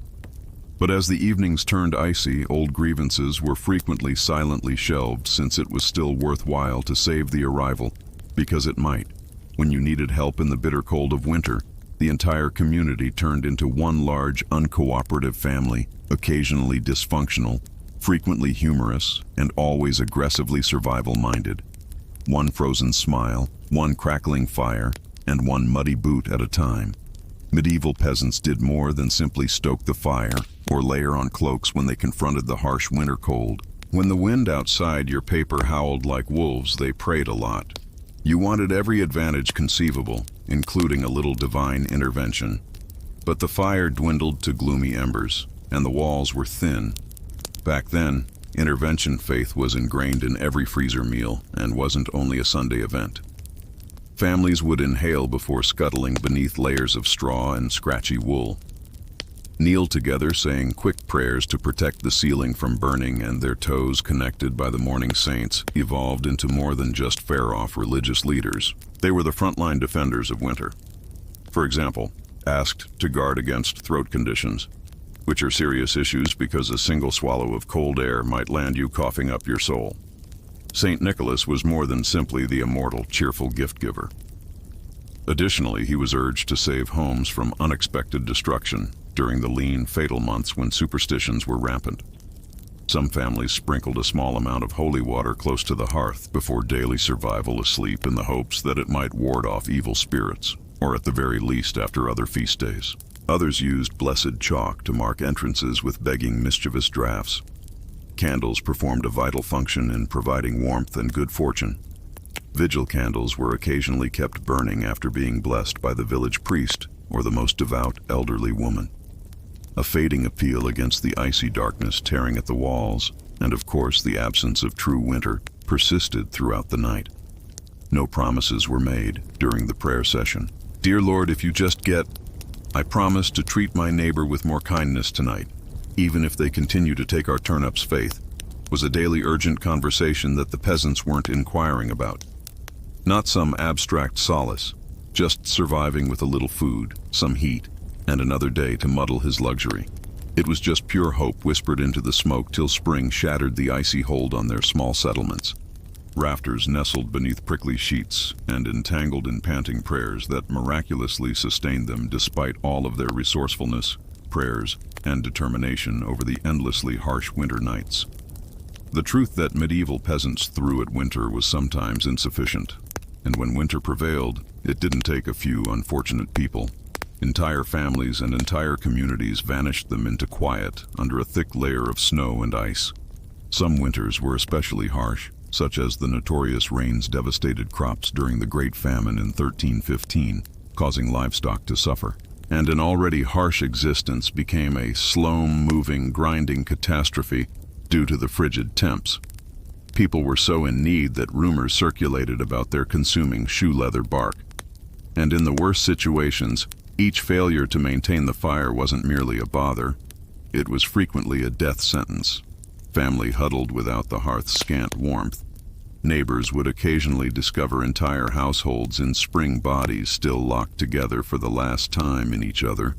A: But as the evenings turned icy, old grievances were frequently silently shelved, since it was still worthwhile to save the arrival, because it might. When you needed help in the bitter cold of winter, the entire community turned into one large, uncooperative family, occasionally dysfunctional, frequently humorous, and always aggressively survival-minded. One frozen smile, one crackling fire, and one muddy boot at a time. Medieval peasants did more than simply stoke the fire or layer on cloaks when they confronted the harsh winter cold. When the wind outside your paper howled like wolves, they prayed a lot. You wanted every advantage conceivable, including a little divine intervention. But the fire dwindled to gloomy embers, and the walls were thin. Back then, intervention faith was ingrained in every freezer meal and wasn't only a Sunday event. Families would inhale before scuttling beneath layers of straw and scratchy wool. Kneel together saying quick prayers to protect the ceiling from burning, and their toes, connected by the morning saints, evolved into more than just fair-off religious leaders. They were the frontline defenders of winter. For example, asked to guard against throat conditions, which are serious issues because a single swallow of cold air might land you coughing up your soul. Saint Nicholas was more than simply the immortal, cheerful gift-giver. Additionally, he was urged to save homes from unexpected destruction during the lean, fatal months when superstitions were rampant. Some families sprinkled a small amount of holy water close to the hearth before daily survival asleep, in the hopes that it might ward off evil spirits, or at the very least after other feast days. Others used blessed chalk to mark entrances with begging mischievous drafts. Candles performed a vital function in providing warmth and good fortune. Vigil candles were occasionally kept burning after being blessed by the village priest or the most devout elderly woman. A fading appeal against the icy darkness tearing at the walls, and of course the absence of true winter, persisted throughout the night. No promises were made during the prayer session. "Dear Lord, if you just get, I promise to treat my neighbor with more kindness tonight, even if they continue to take our turnips." Faith was a daily urgent conversation that the peasants weren't inquiring about. Not some abstract solace, just surviving with a little food, some heat, and another day to muddle his luxury. It was just pure hope whispered into the smoke till spring shattered the icy hold on their small settlements. rafters nestled beneath prickly sheets and entangled in panting prayers that miraculously sustained them despite all of their resourcefulness, prayers, and determination over the endlessly harsh winter nights. The truth that medieval peasants threw at winter was sometimes insufficient, and when winter prevailed, it didn't take a few unfortunate people. Entire families and entire communities vanished them into quiet under a thick layer of snow and ice. Some winters were especially harsh, such as the notorious rains devastated crops during the Great Famine in 1315, causing livestock to suffer. And an already harsh existence became a slow-moving, grinding catastrophe due to the frigid temps. People were so in need that rumors circulated about their consuming shoe leather bark. And in the worst situations, each failure to maintain the fire wasn't merely a bother, it was frequently a death sentence. Family huddled without the hearth's scant warmth. Neighbors would occasionally discover entire households in spring bodies still locked together for the last time in each other's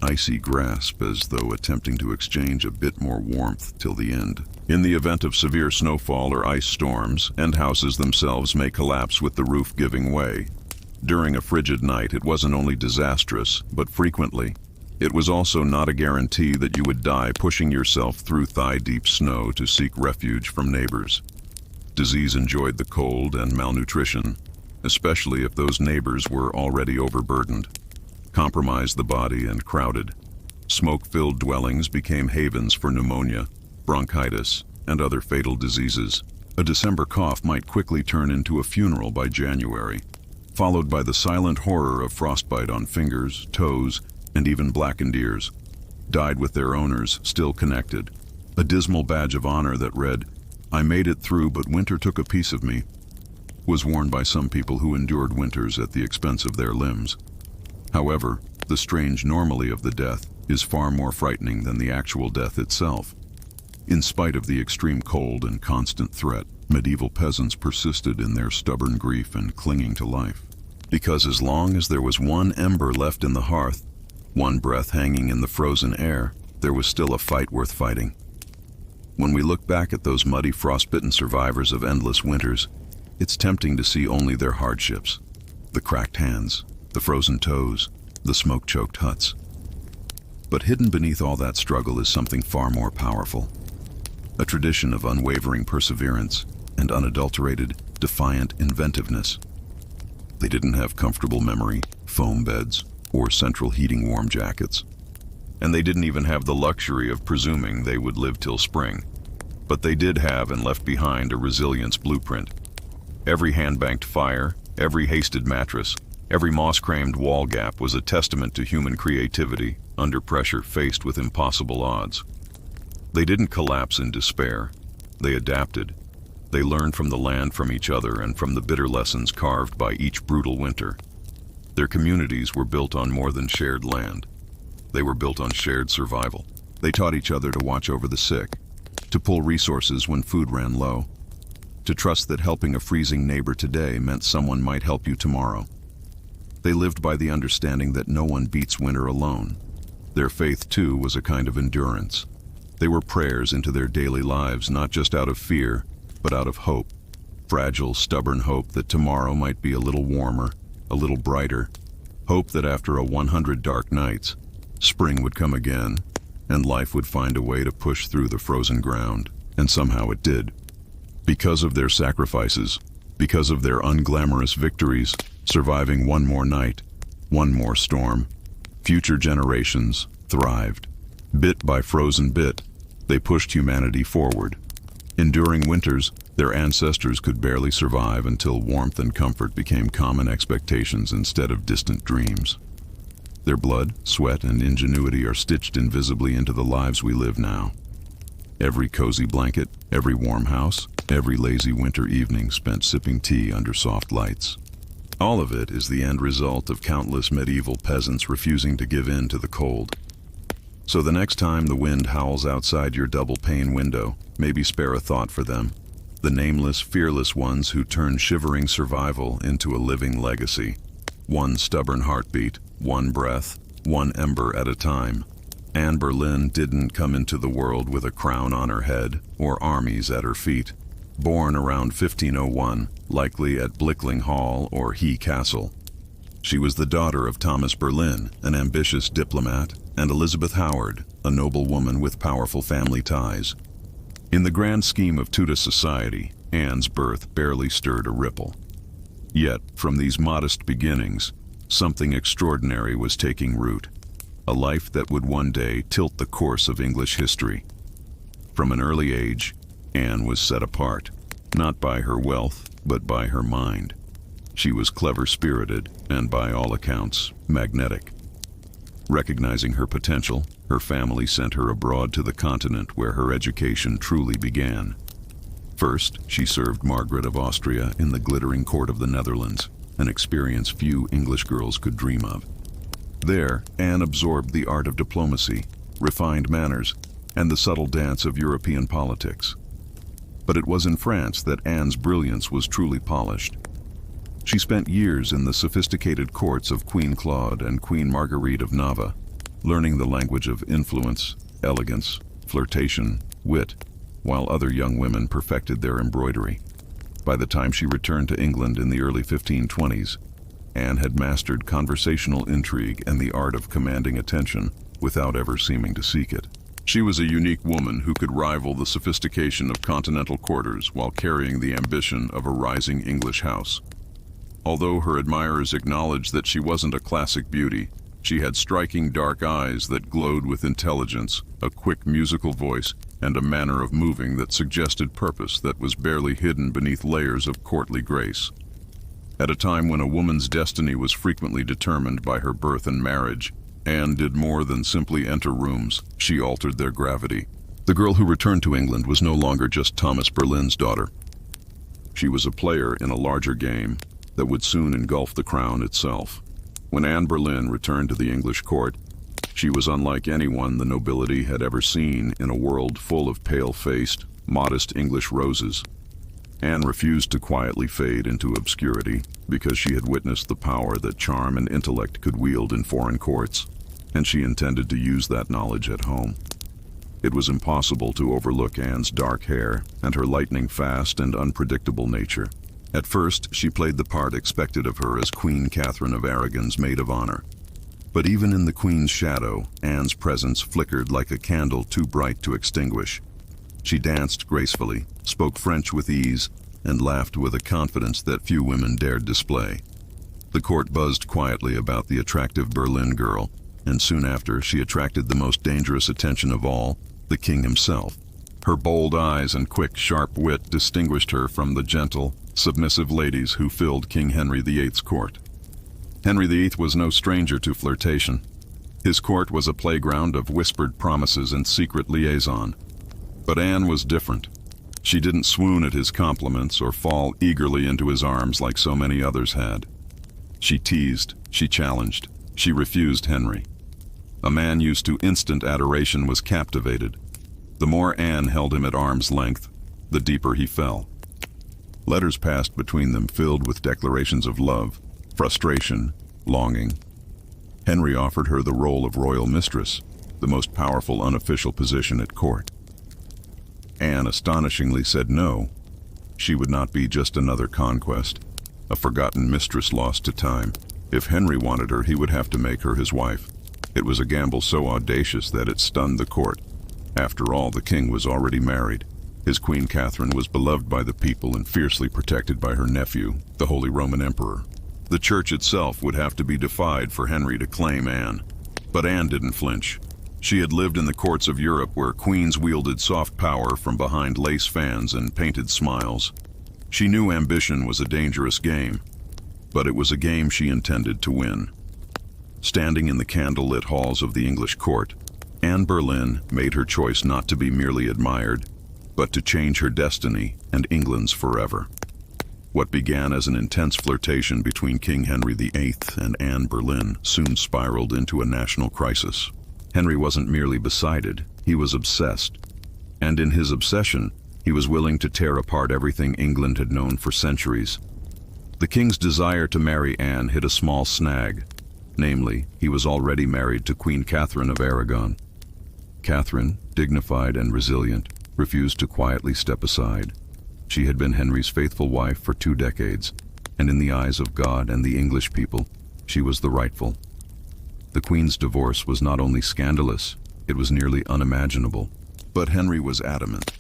A: icy grasp, as though attempting to exchange a bit more warmth till the end. In the event of severe snowfall or ice storms, end houses themselves may collapse with the roof giving way. During a frigid night, it wasn't only disastrous, but frequently, it was also not a guarantee that you would die pushing yourself through thigh-deep snow to seek refuge from neighbors. Disease enjoyed the cold and malnutrition, especially if those neighbors were already overburdened, compromised the body and crowded. Smoke-filled dwellings became havens for pneumonia, bronchitis, and other fatal diseases. A December cough might quickly turn into a funeral by January, followed by the silent horror of frostbite on fingers, toes, and even blackened ears. Died with their owners still connected. A dismal badge of honor that read, "I made it through, but winter took a piece of me," was worn by some people who endured winters at the expense of their limbs. However, the strange normalcy of the death is far more frightening than the actual death itself. In spite of the extreme cold and constant threat, medieval peasants persisted in their stubborn grief and clinging to life. Because as long as there was one ember left in the hearth, one breath hanging in the frozen air, there was still a fight worth fighting. When we look back at those muddy, frost-bitten survivors of endless winters, it's tempting to see only their hardships. The cracked hands, the frozen toes, the smoke-choked huts. But hidden beneath all that struggle is something far more powerful. A tradition of unwavering perseverance and unadulterated, defiant inventiveness. They didn't have comfortable memory, foam beds, or central heating warm jackets. And they didn't even have the luxury of presuming they would live till spring. But they did have and left behind a resilience blueprint. Every hand-banked fire, every hasted mattress, every moss-crammed wall gap was a testament to human creativity under pressure faced with impossible odds. They didn't collapse in despair. They adapted. They learned from the land, from each other, and from the bitter lessons carved by each brutal winter. Their communities were built on more than shared land. They were built on shared survival. They taught each other to watch over the sick, to pull resources when food ran low, to trust that helping a freezing neighbor today meant someone might help you tomorrow. They lived by the understanding that no one beats winter alone. Their faith, too, was a kind of endurance. They were prayers into their daily lives, not just out of fear, but out of hope. Fragile, stubborn hope that tomorrow might be a little warmer, a little brighter. Hope that after 100 dark nights, spring would come again, and life would find a way to push through the frozen ground. And somehow it did. Because of their sacrifices, because of their unglamorous victories, surviving one more night, one more storm, future generations thrived. Bit by frozen bit, they pushed humanity forward. Enduring winters, their ancestors could barely survive until warmth and comfort became common expectations instead of distant dreams. Their blood, sweat, and ingenuity are stitched invisibly into the lives we live now. Every cozy blanket, every warm house, every lazy winter evening spent sipping tea under soft lights. All of it is the end result of countless medieval peasants refusing to give in to the cold. So the next time the wind howls outside your double-pane window, maybe spare a thought for them. The nameless, fearless ones who turned shivering survival into a living legacy. One stubborn heartbeat, one breath, one ember at a time. Anne Boleyn didn't come into the world with a crown on her head or armies at her feet. born around 1501, likely at Blickling Hall or He Castle. She was the daughter of Thomas Boleyn, an ambitious diplomat, and Elizabeth Howard, a noble woman with powerful family ties. In the grand scheme of Tudor society, Anne's birth barely stirred a ripple. Yet, from these modest beginnings, something extraordinary was taking root, a life that would one day tilt the course of English history. From an early age, Anne was set apart, not by her wealth, but by her mind. She was clever-spirited and, by all accounts, magnetic. Recognizing her potential, her family sent her abroad to the continent where her education truly began. First, she served Margaret of Austria in the glittering court of the Netherlands, an experience few English girls could dream of. There, Anne absorbed the art of diplomacy, refined manners, and the subtle dance of European politics. But it was in France that Anne's brilliance was truly polished. She spent years in the sophisticated courts of Queen Claude and Queen Marguerite of Navarre, learning the language of influence, elegance, flirtation, wit, while other young women perfected their embroidery. By the time she returned to England in the early 1520s, Anne had mastered conversational intrigue and the art of commanding attention without ever seeming to seek it. She was a unique woman who could rival the sophistication of continental courters while carrying the ambition of a rising English house. Although her admirers acknowledged that she wasn't a classic beauty, she had striking dark eyes that glowed with intelligence, a quick musical voice, and a manner of moving that suggested purpose that was barely hidden beneath layers of courtly grace. At a time when a woman's destiny was frequently determined by her birth and marriage, Anne did more than simply enter rooms. She altered their gravity. The girl who returned to England was no longer just Thomas Boleyn's daughter. She was a player in a larger game that would soon engulf the crown itself. When Anne Boleyn returned to the English court, she was unlike anyone the nobility had ever seen in a world full of pale-faced, modest English roses. Anne refused to quietly fade into obscurity because she had witnessed the power that charm and intellect could wield in foreign courts, and she intended to use that knowledge at home. It was impossible to overlook Anne's dark hair and her lightning-fast and unpredictable nature. At first, she played the part expected of her as Queen Catherine of Aragon's maid of honor. But even in the Queen's shadow, Anne's presence flickered like a candle too bright to extinguish. She danced gracefully, spoke French with ease, and laughed with a confidence that few women dared display. The court buzzed quietly about the attractive Boleyn girl, and soon after she attracted the most dangerous attention of all, the king himself. Her bold eyes and quick, sharp wit distinguished her from the gentle, submissive ladies who filled King Henry VIII's court. Henry VIII was no stranger to flirtation. His court was a playground of whispered promises and secret liaison. But Anne was different. She didn't swoon at his compliments or fall eagerly into his arms like so many others had. She teased, she challenged, she refused Henry. A man used to instant adoration was captivated. The more Anne held him at arm's length, the deeper he fell. Letters passed between them filled with declarations of love, frustration, longing. Henry offered her the role of royal mistress, the most powerful unofficial position at court. Anne astonishingly said no. She would not be just another conquest, a forgotten mistress lost to time. If Henry wanted her, he would have to make her his wife. It was a gamble so audacious that it stunned the court. After all, the king was already married. His Queen Catherine was beloved by the people and fiercely protected by her nephew, the Holy Roman Emperor. The church itself would have to be defied for Henry to claim Anne. But Anne didn't flinch. She had lived in the courts of Europe where queens wielded soft power from behind lace fans and painted smiles. She knew ambition was a dangerous game, but it was a game she intended to win. Standing in the candlelit halls of the English court, Anne Boleyn made her choice not to be merely admired, but to change her destiny and England's forever. What began as an intense flirtation between King Henry VIII and Anne Boleyn soon spiraled into a national crisis. Henry wasn't merely beside, he was obsessed. And in his obsession, he was willing to tear apart everything England had known for centuries. The king's desire to marry Anne hit a small snag. Namely, he was already married to Queen Catherine of Aragon. Catherine, dignified and resilient, refused to quietly step aside. She had been Henry's faithful wife for 2 decades, and in the eyes of God and the English people, she was the rightful. The Queen's divorce was not only scandalous, it was nearly unimaginable. But Henry was adamant.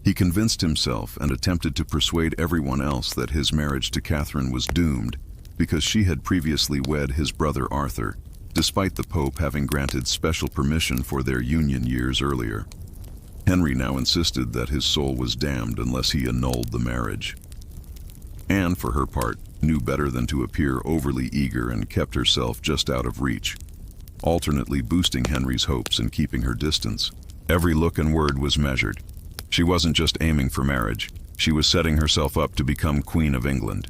A: He convinced himself and attempted to persuade everyone else that his marriage to Catherine was doomed because she had previously wed his brother Arthur, despite the Pope having granted special permission for their union years earlier. Henry now insisted that his soul was damned unless he annulled the marriage. Anne, for her part, knew better than to appear overly eager and kept herself just out of reach, alternately boosting Henry's hopes and keeping her distance. Every look and word was measured. She wasn't just aiming for marriage, she was setting herself up to become Queen of England.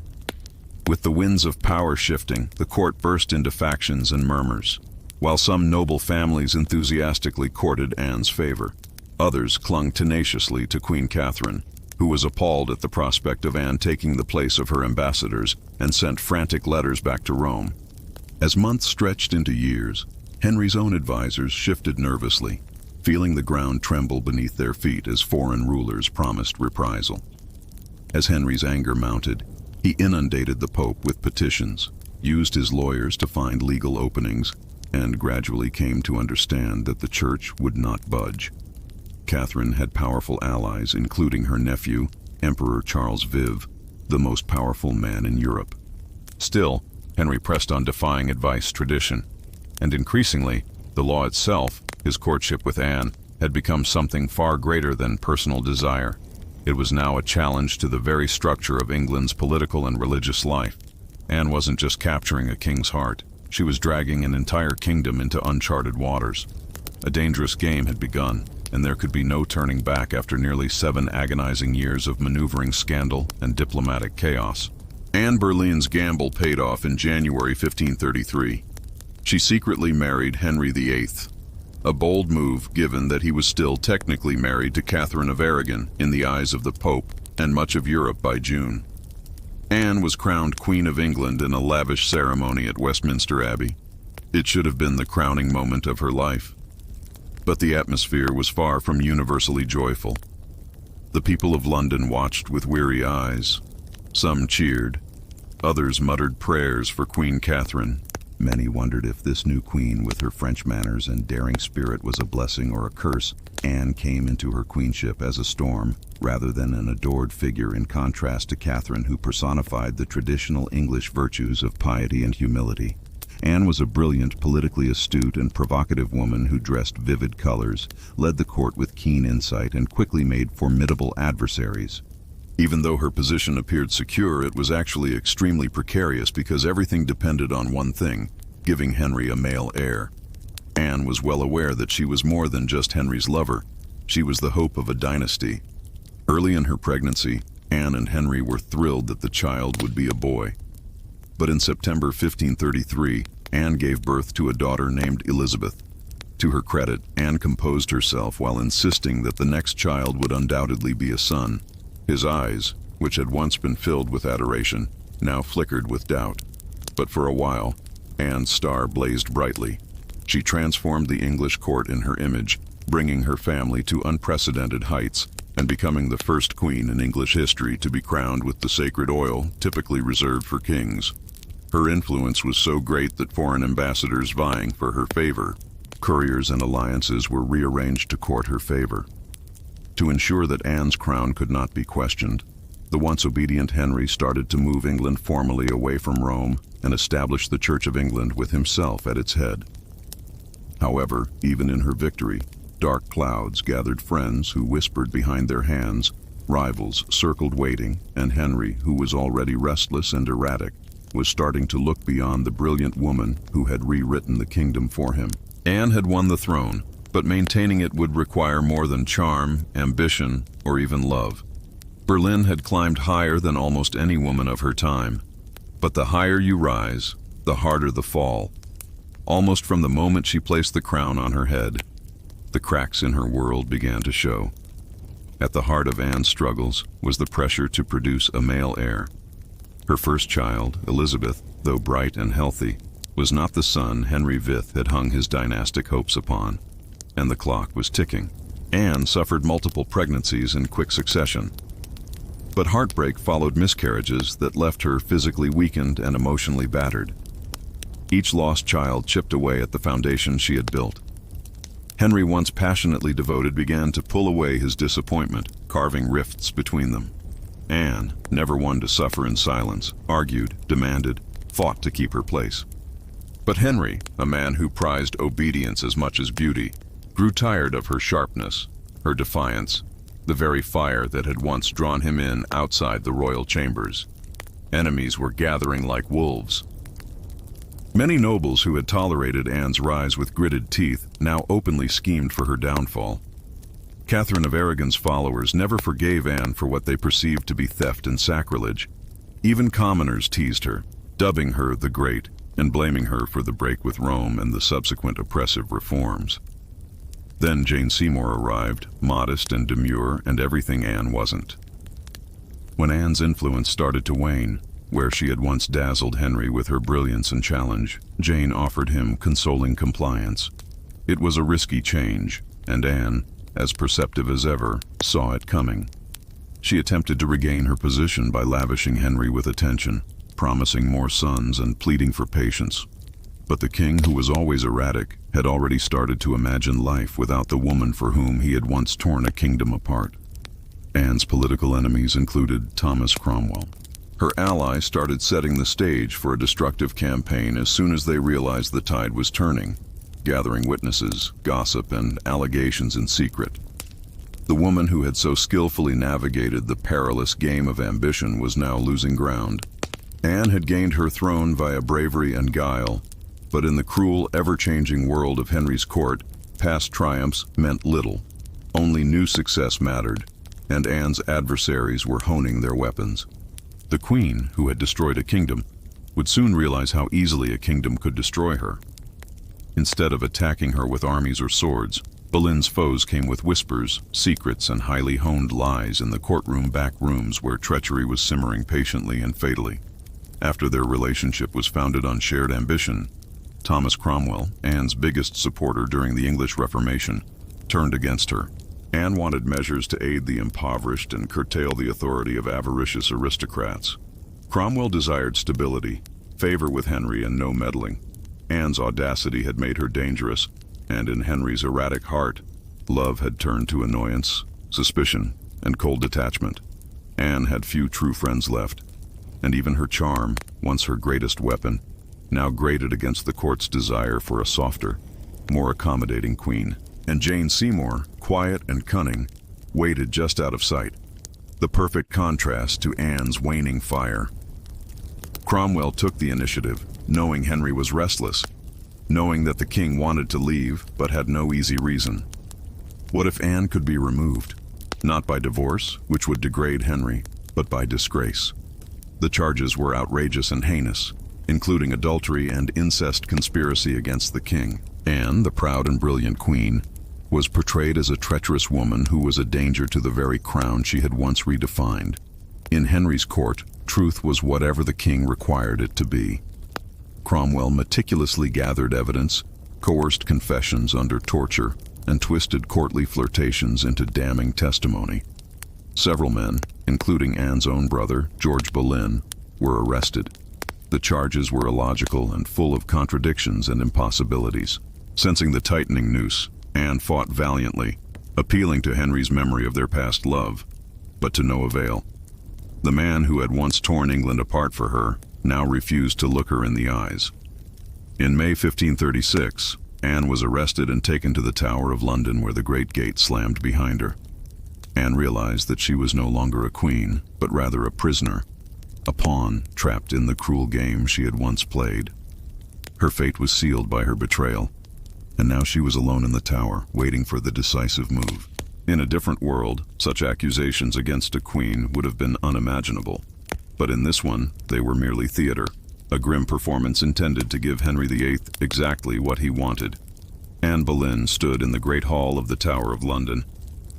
A: With the winds of power shifting, the court burst into factions and murmurs. While some noble families enthusiastically courted Anne's favor, others clung tenaciously to Queen Catherine, who was appalled at the prospect of Anne taking the place of her ambassadors and sent frantic letters back to Rome. As months stretched into years, Henry's own advisors shifted nervously, feeling the ground tremble beneath their feet as foreign rulers promised reprisal. As Henry's anger mounted, he inundated the Pope with petitions, used his lawyers to find legal openings, and gradually came to understand that the Church would not budge. Catherine had powerful allies, including her nephew, Emperor Charles V, the most powerful man in Europe. Still, Henry pressed on defying advice tradition, and increasingly, the law itself, his courtship with Anne, had become something far greater than personal desire. It was now a challenge to the very structure of England's political and religious life. Anne wasn't just capturing a king's heart, she was dragging an entire kingdom into uncharted waters. A dangerous game had begun, and there could be no turning back after nearly 7 agonizing years of maneuvering scandal and diplomatic chaos. Anne Boleyn's gamble paid off in January 1533. She secretly married Henry VIII, a bold move given that he was still technically married to Catherine of Aragon in the eyes of the Pope and much of Europe by June. Anne was crowned Queen of England in a lavish ceremony at Westminster Abbey. It should have been the crowning moment of her life. But the atmosphere was far from universally joyful. The people of London watched with weary eyes. Some cheered. Others muttered prayers for Queen Catherine. Many wondered if this new queen with her French manners and daring spirit was a blessing or a curse. Anne came into her queenship as a storm, rather than an adored figure, in contrast to Catherine, who personified the traditional English virtues of piety and humility. Anne was a brilliant, politically astute, and provocative woman who dressed vivid colors, led the court with keen insight, and quickly made formidable adversaries. Even though her position appeared secure, it was actually extremely precarious because everything depended on one thing: giving Henry a male heir. Anne was well aware that she was more than just Henry's lover. She was the hope of a dynasty. Early in her pregnancy, Anne and Henry were thrilled that the child would be a boy. But in September 1533, Anne gave birth to a daughter named Elizabeth. To her credit, Anne composed herself while insisting that the next child would undoubtedly be a son. His eyes, which had once been filled with adoration, now flickered with doubt. But for a while, Anne's star blazed brightly. She transformed the English court in her image, bringing her family to unprecedented heights and becoming the first queen in English history to be crowned with the sacred oil typically reserved for kings. Her influence was so great that foreign ambassadors vying for her favor, couriers and alliances were rearranged to court her favor. To ensure that Anne's crown could not be questioned, the once obedient Henry started to move England formally away from Rome and establish the Church of England with himself at its head. However, even in her victory, dark clouds gathered friends who whispered behind their hands, rivals circled waiting, and Henry, who was already restless and erratic, was starting to look beyond the brilliant woman who had rewritten the kingdom for him. Anne had won the throne, but maintaining it would require more than charm, ambition, or even love. Boleyn had climbed higher than almost any woman of her time. But the higher you rise, the harder the fall. Almost from the moment she placed the crown on her head, the cracks in her world began to show. At the heart of Anne's struggles was the pressure to produce a male heir. Her first child, Elizabeth, though bright and healthy, was not the son Henry V had hung his dynastic hopes upon. And the clock was ticking. Anne suffered multiple pregnancies in quick succession. But heartbreak followed miscarriages that left her physically weakened and emotionally battered. Each lost child chipped away at the foundation she had built. Henry, once passionately devoted, began to pull away his disappointment, carving rifts between them. Anne, never one to suffer in silence, argued, demanded, fought to keep her place. But Henry, a man who prized obedience as much as beauty, grew tired of her sharpness, her defiance, the very fire that had once drawn him in outside the royal chambers. Enemies were gathering like wolves. Many nobles who had tolerated Anne's rise with gritted teeth now openly schemed for her downfall. Catherine of Aragon's followers never forgave Anne for what they perceived to be theft and sacrilege. Even commoners teased her, dubbing her the Great, and blaming her for the break with Rome and the subsequent oppressive reforms. Then Jane Seymour arrived, modest and demure, and everything Anne wasn't. When Anne's influence started to wane, where she had once dazzled Henry with her brilliance and challenge, Jane offered him consoling compliance. It was a risky change, and Anne, as perceptive as ever, saw it coming. She attempted to regain her position by lavishing Henry with attention, promising more sons and pleading for patience. But the king, who was always erratic, had already started to imagine life without the woman for whom he had once torn a kingdom apart. Anne's political enemies included Thomas Cromwell. Her allies started setting the stage for a destructive campaign as soon as they realized the tide was turning, gathering witnesses, gossip, and allegations in secret. The woman who had so skillfully navigated the perilous game of ambition was now losing ground. Anne had gained her throne via bravery and guile, but in the cruel, ever-changing world of Henry's court, past triumphs meant little. Only new success mattered, and Anne's adversaries were honing their weapons. The queen, who had destroyed a kingdom, would soon realize how easily a kingdom could destroy her. Instead of attacking her with armies or swords, Boleyn's foes came with whispers, secrets, and highly honed lies in the courtroom back rooms where treachery was simmering patiently and fatally. After their relationship was founded on shared ambition, Thomas Cromwell, Anne's biggest supporter during the English Reformation, turned against her. Anne wanted measures to aid the impoverished and curtail the authority of avaricious aristocrats. Cromwell desired stability, favor with Henry, and no meddling. Anne's audacity had made her dangerous, and in Henry's erratic heart, love had turned to annoyance, suspicion, and cold detachment. Anne had few true friends left, and even her charm, once her greatest weapon, now grated against the court's desire for a softer, more accommodating queen. And Jane Seymour, quiet and cunning, waited just out of sight, the perfect contrast to Anne's waning fire. Cromwell took the initiative, knowing Henry was restless, knowing that the king wanted to leave but had no easy reason. What if Anne could be removed? Not by divorce, which would degrade Henry, but by disgrace. The charges were outrageous and heinous, including adultery and incest conspiracy against the king. Anne, the proud and brilliant queen, was portrayed as a treacherous woman who was a danger to the very crown she had once redefined. In Henry's court, truth was whatever the king required it to be. Cromwell meticulously gathered evidence, coerced confessions under torture, and twisted courtly flirtations into damning testimony. Several men, including Anne's own brother, George Boleyn, were arrested. The charges were illogical and full of contradictions and impossibilities. Sensing the tightening noose, Anne fought valiantly, appealing to Henry's memory of their past love, but to no avail. The man who had once torn England apart for her now refused to look her in the eyes. In May 1536, Anne was arrested and taken to the Tower of London, where the great gate slammed behind her. Anne realized that she was no longer a queen, but rather a prisoner, a pawn trapped in the cruel game she had once played. Her fate was sealed by her betrayal, and now she was alone in the tower, waiting for the decisive move. In a different world, such accusations against a queen would have been unimaginable. But in this one, they were merely theater, a grim performance intended to give Henry VIII exactly what he wanted. Anne Boleyn stood in the great hall of the Tower of London,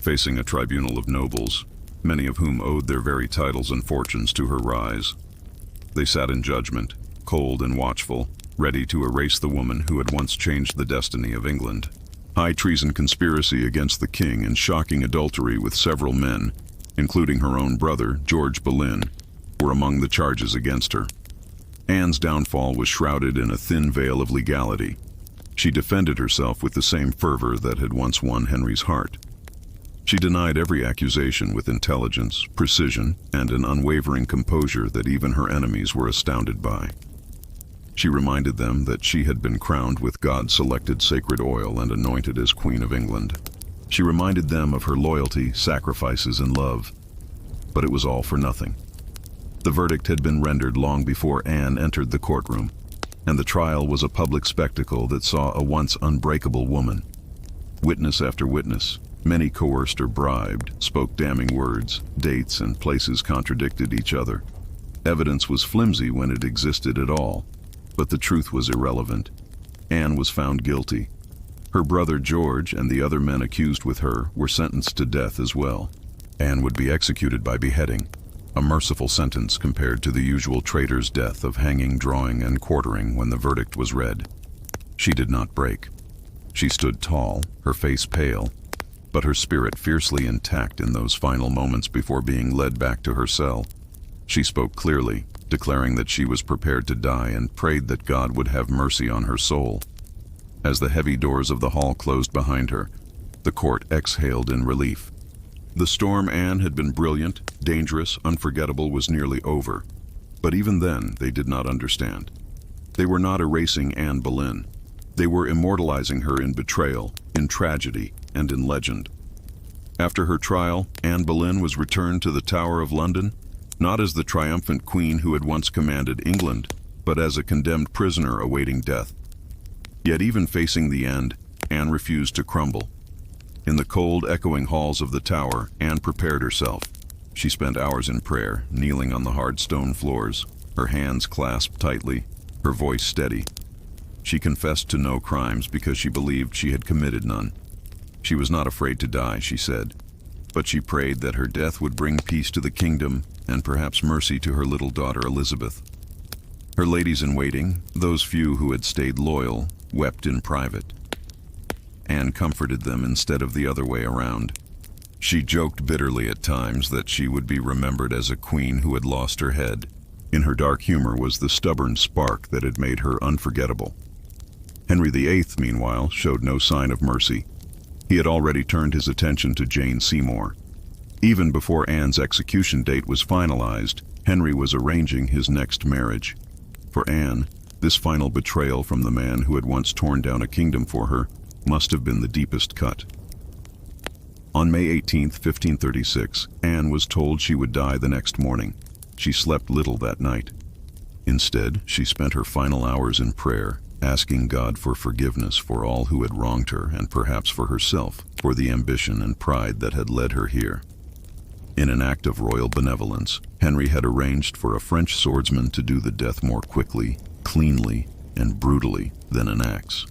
A: facing a tribunal of nobles, many of whom owed their very titles and fortunes to her rise. They sat in judgment, cold and watchful, ready to erase the woman who had once changed the destiny of England. High treason conspiracy against the king and shocking adultery with several men including her own brother, George Boleyn, were among the charges against her. Anne's downfall was shrouded in a thin veil of legality. She defended herself with the same fervor that had once won Henry's heart. She denied every accusation with intelligence, precision, and an unwavering composure that even her enemies were astounded by. She reminded them that she had been crowned with God's selected sacred oil and anointed as Queen of England. She reminded them of her loyalty, sacrifices, and love. But it was all for nothing. The verdict had been rendered long before Anne entered the courtroom, and the trial was a public spectacle that saw a once unbreakable woman. Witness after witness, many coerced or bribed, spoke damning words, dates and places contradicted each other. Evidence was flimsy when it existed at all, but the truth was irrelevant. Anne was found guilty. Her brother George and the other men accused with her were sentenced to death as well. Anne would be executed by beheading, a merciful sentence compared to the usual traitor's death of hanging, drawing, and quartering when the verdict was read. She did not break. She stood tall, her face pale, but her spirit fiercely intact in those final moments before being led back to her cell. She spoke clearly, declaring that she was prepared to die and prayed that God would have mercy on her soul. As the heavy doors of the hall closed behind her, the court exhaled in relief. The storm Anne had been brilliant, dangerous, unforgettable was nearly over. But even then, they did not understand. They were not erasing Anne Boleyn. They were immortalizing her in betrayal, in tragedy, and in legend. After her trial, Anne Boleyn was returned to the Tower of London, not as the triumphant queen who had once commanded England, but as a condemned prisoner awaiting death. Yet even facing the end, Anne refused to crumble. In the cold, echoing halls of the tower, Anne prepared herself. She spent hours in prayer, kneeling on the hard stone floors, her hands clasped tightly, her voice steady. She confessed to no crimes because she believed she had committed none. She was not afraid to die, she said, but she prayed that her death would bring peace to the kingdom and perhaps mercy to her little daughter Elizabeth. Her ladies-in-waiting, those few who had stayed loyal, wept in private. Anne comforted them instead of the other way around. She joked bitterly at times that she would be remembered as a queen who had lost her head. In her dark humor was the stubborn spark that had made her unforgettable. Henry VIII, meanwhile, showed no sign of mercy. He had already turned his attention to Jane Seymour. Even before Anne's execution date was finalized, Henry was arranging his next marriage. For Anne, this final betrayal from the man who had once torn down a kingdom for her must have been the deepest cut. On May 18, 1536, Anne was told she would die the next morning. She slept little that night. Instead, she spent her final hours in prayer, asking God for forgiveness for all who had wronged her and perhaps for herself, for the ambition and pride that had led her here. In an act of royal benevolence, Henry had arranged for a French swordsman to do the death more quickly, cleanly, and brutally than an axe.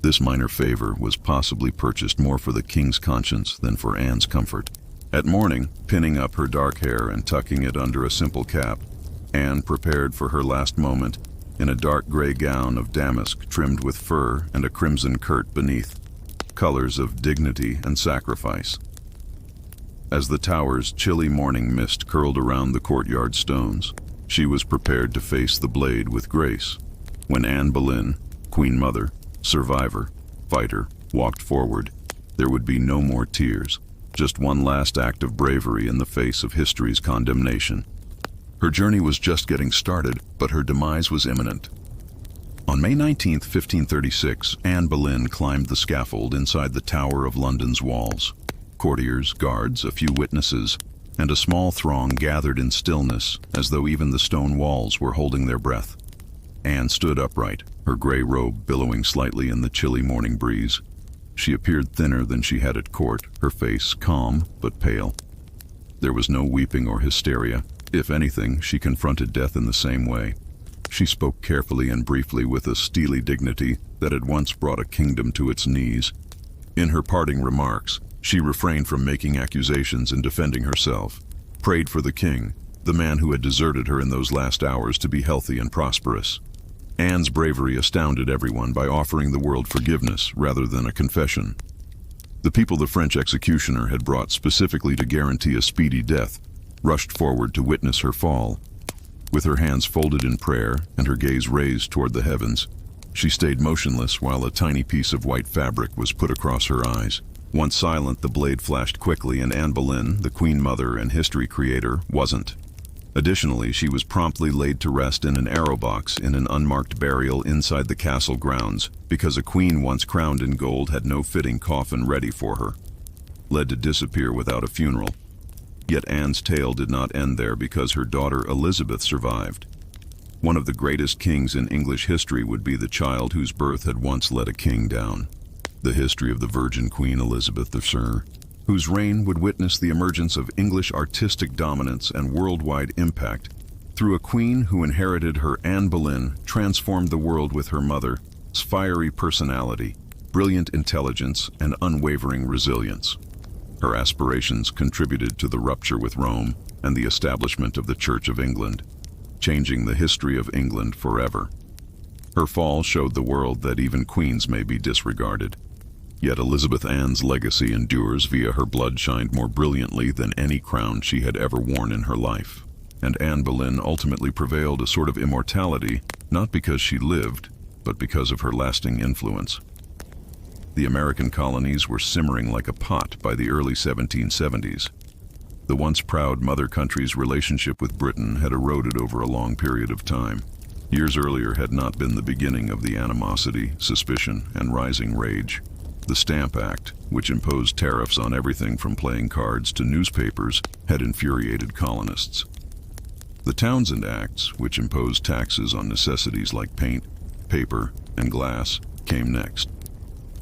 A: This minor favor was possibly purchased more for the king's conscience than for Anne's comfort. At morning, pinning up her dark hair and tucking it under a simple cap, Anne prepared for her last moment in a dark gray gown of damask trimmed with fur and a crimson kirt beneath, colors of dignity and sacrifice. As the tower's chilly morning mist curled around the courtyard stones, she was prepared to face the blade with grace. When Anne Boleyn, Queen Mother, survivor, fighter, walked forward, there would be no more tears, just one last act of bravery in the face of history's condemnation. Her journey was just getting started, but her demise was imminent. On May 19, 1536, Anne Boleyn climbed the scaffold inside the Tower of London's walls. Courtiers, guards, a few witnesses, and a small throng gathered in stillness, as though even the stone walls were holding their breath. Anne stood upright, her gray robe billowing slightly in the chilly morning breeze. She appeared thinner than she had at court, her face calm but pale. There was no weeping or hysteria. If anything, she confronted death in the same way. She spoke carefully and briefly with a steely dignity that had once brought a kingdom to its knees. In her parting remarks, she refrained from making accusations and defending herself, prayed for the king, the man who had deserted her in those last hours, to be healthy and prosperous. Anne's bravery astounded everyone by offering the world forgiveness rather than a confession. The people the French executioner had brought specifically to guarantee a speedy death rushed forward to witness her fall. With her hands folded in prayer and her gaze raised toward the heavens, she stayed motionless while a tiny piece of white fabric was put across her eyes. Once silent, the blade flashed quickly, and Anne Boleyn, the Queen Mother and history creator, wasn't. Additionally, she was promptly laid to rest in an arrow box in an unmarked burial inside the castle grounds because a queen once crowned in gold had no fitting coffin ready for her. Led to disappear without a funeral. Yet Anne's tale did not end there because her daughter Elizabeth survived. One of the greatest kings in English history would be the child whose birth had once let a king down. The history of the Virgin Queen Elizabeth II, whose reign would witness the emergence of English artistic dominance and worldwide impact through a queen who inherited her. Anne Boleyn transformed the world with her mother's fiery personality, brilliant intelligence, and unwavering resilience. Her aspirations contributed to the rupture with Rome and the establishment of the Church of England, changing the history of England forever. Her fall showed the world that even queens may be disregarded. Yet Elizabeth Anne's legacy endures via her blood shined more brilliantly than any crown she had ever worn in her life. And Anne Boleyn ultimately prevailed a sort of immortality, not because she lived, but because of her lasting influence. The American colonies were simmering like a pot by the early 1770s. The once proud mother country's relationship with Britain had eroded over a long period of time. Years earlier had not been the beginning of the animosity, suspicion, and rising rage. The Stamp Act, which imposed tariffs on everything from playing cards to newspapers, had infuriated colonists. The Townshend Acts, which imposed taxes on necessities like paint, paper, and glass, came next.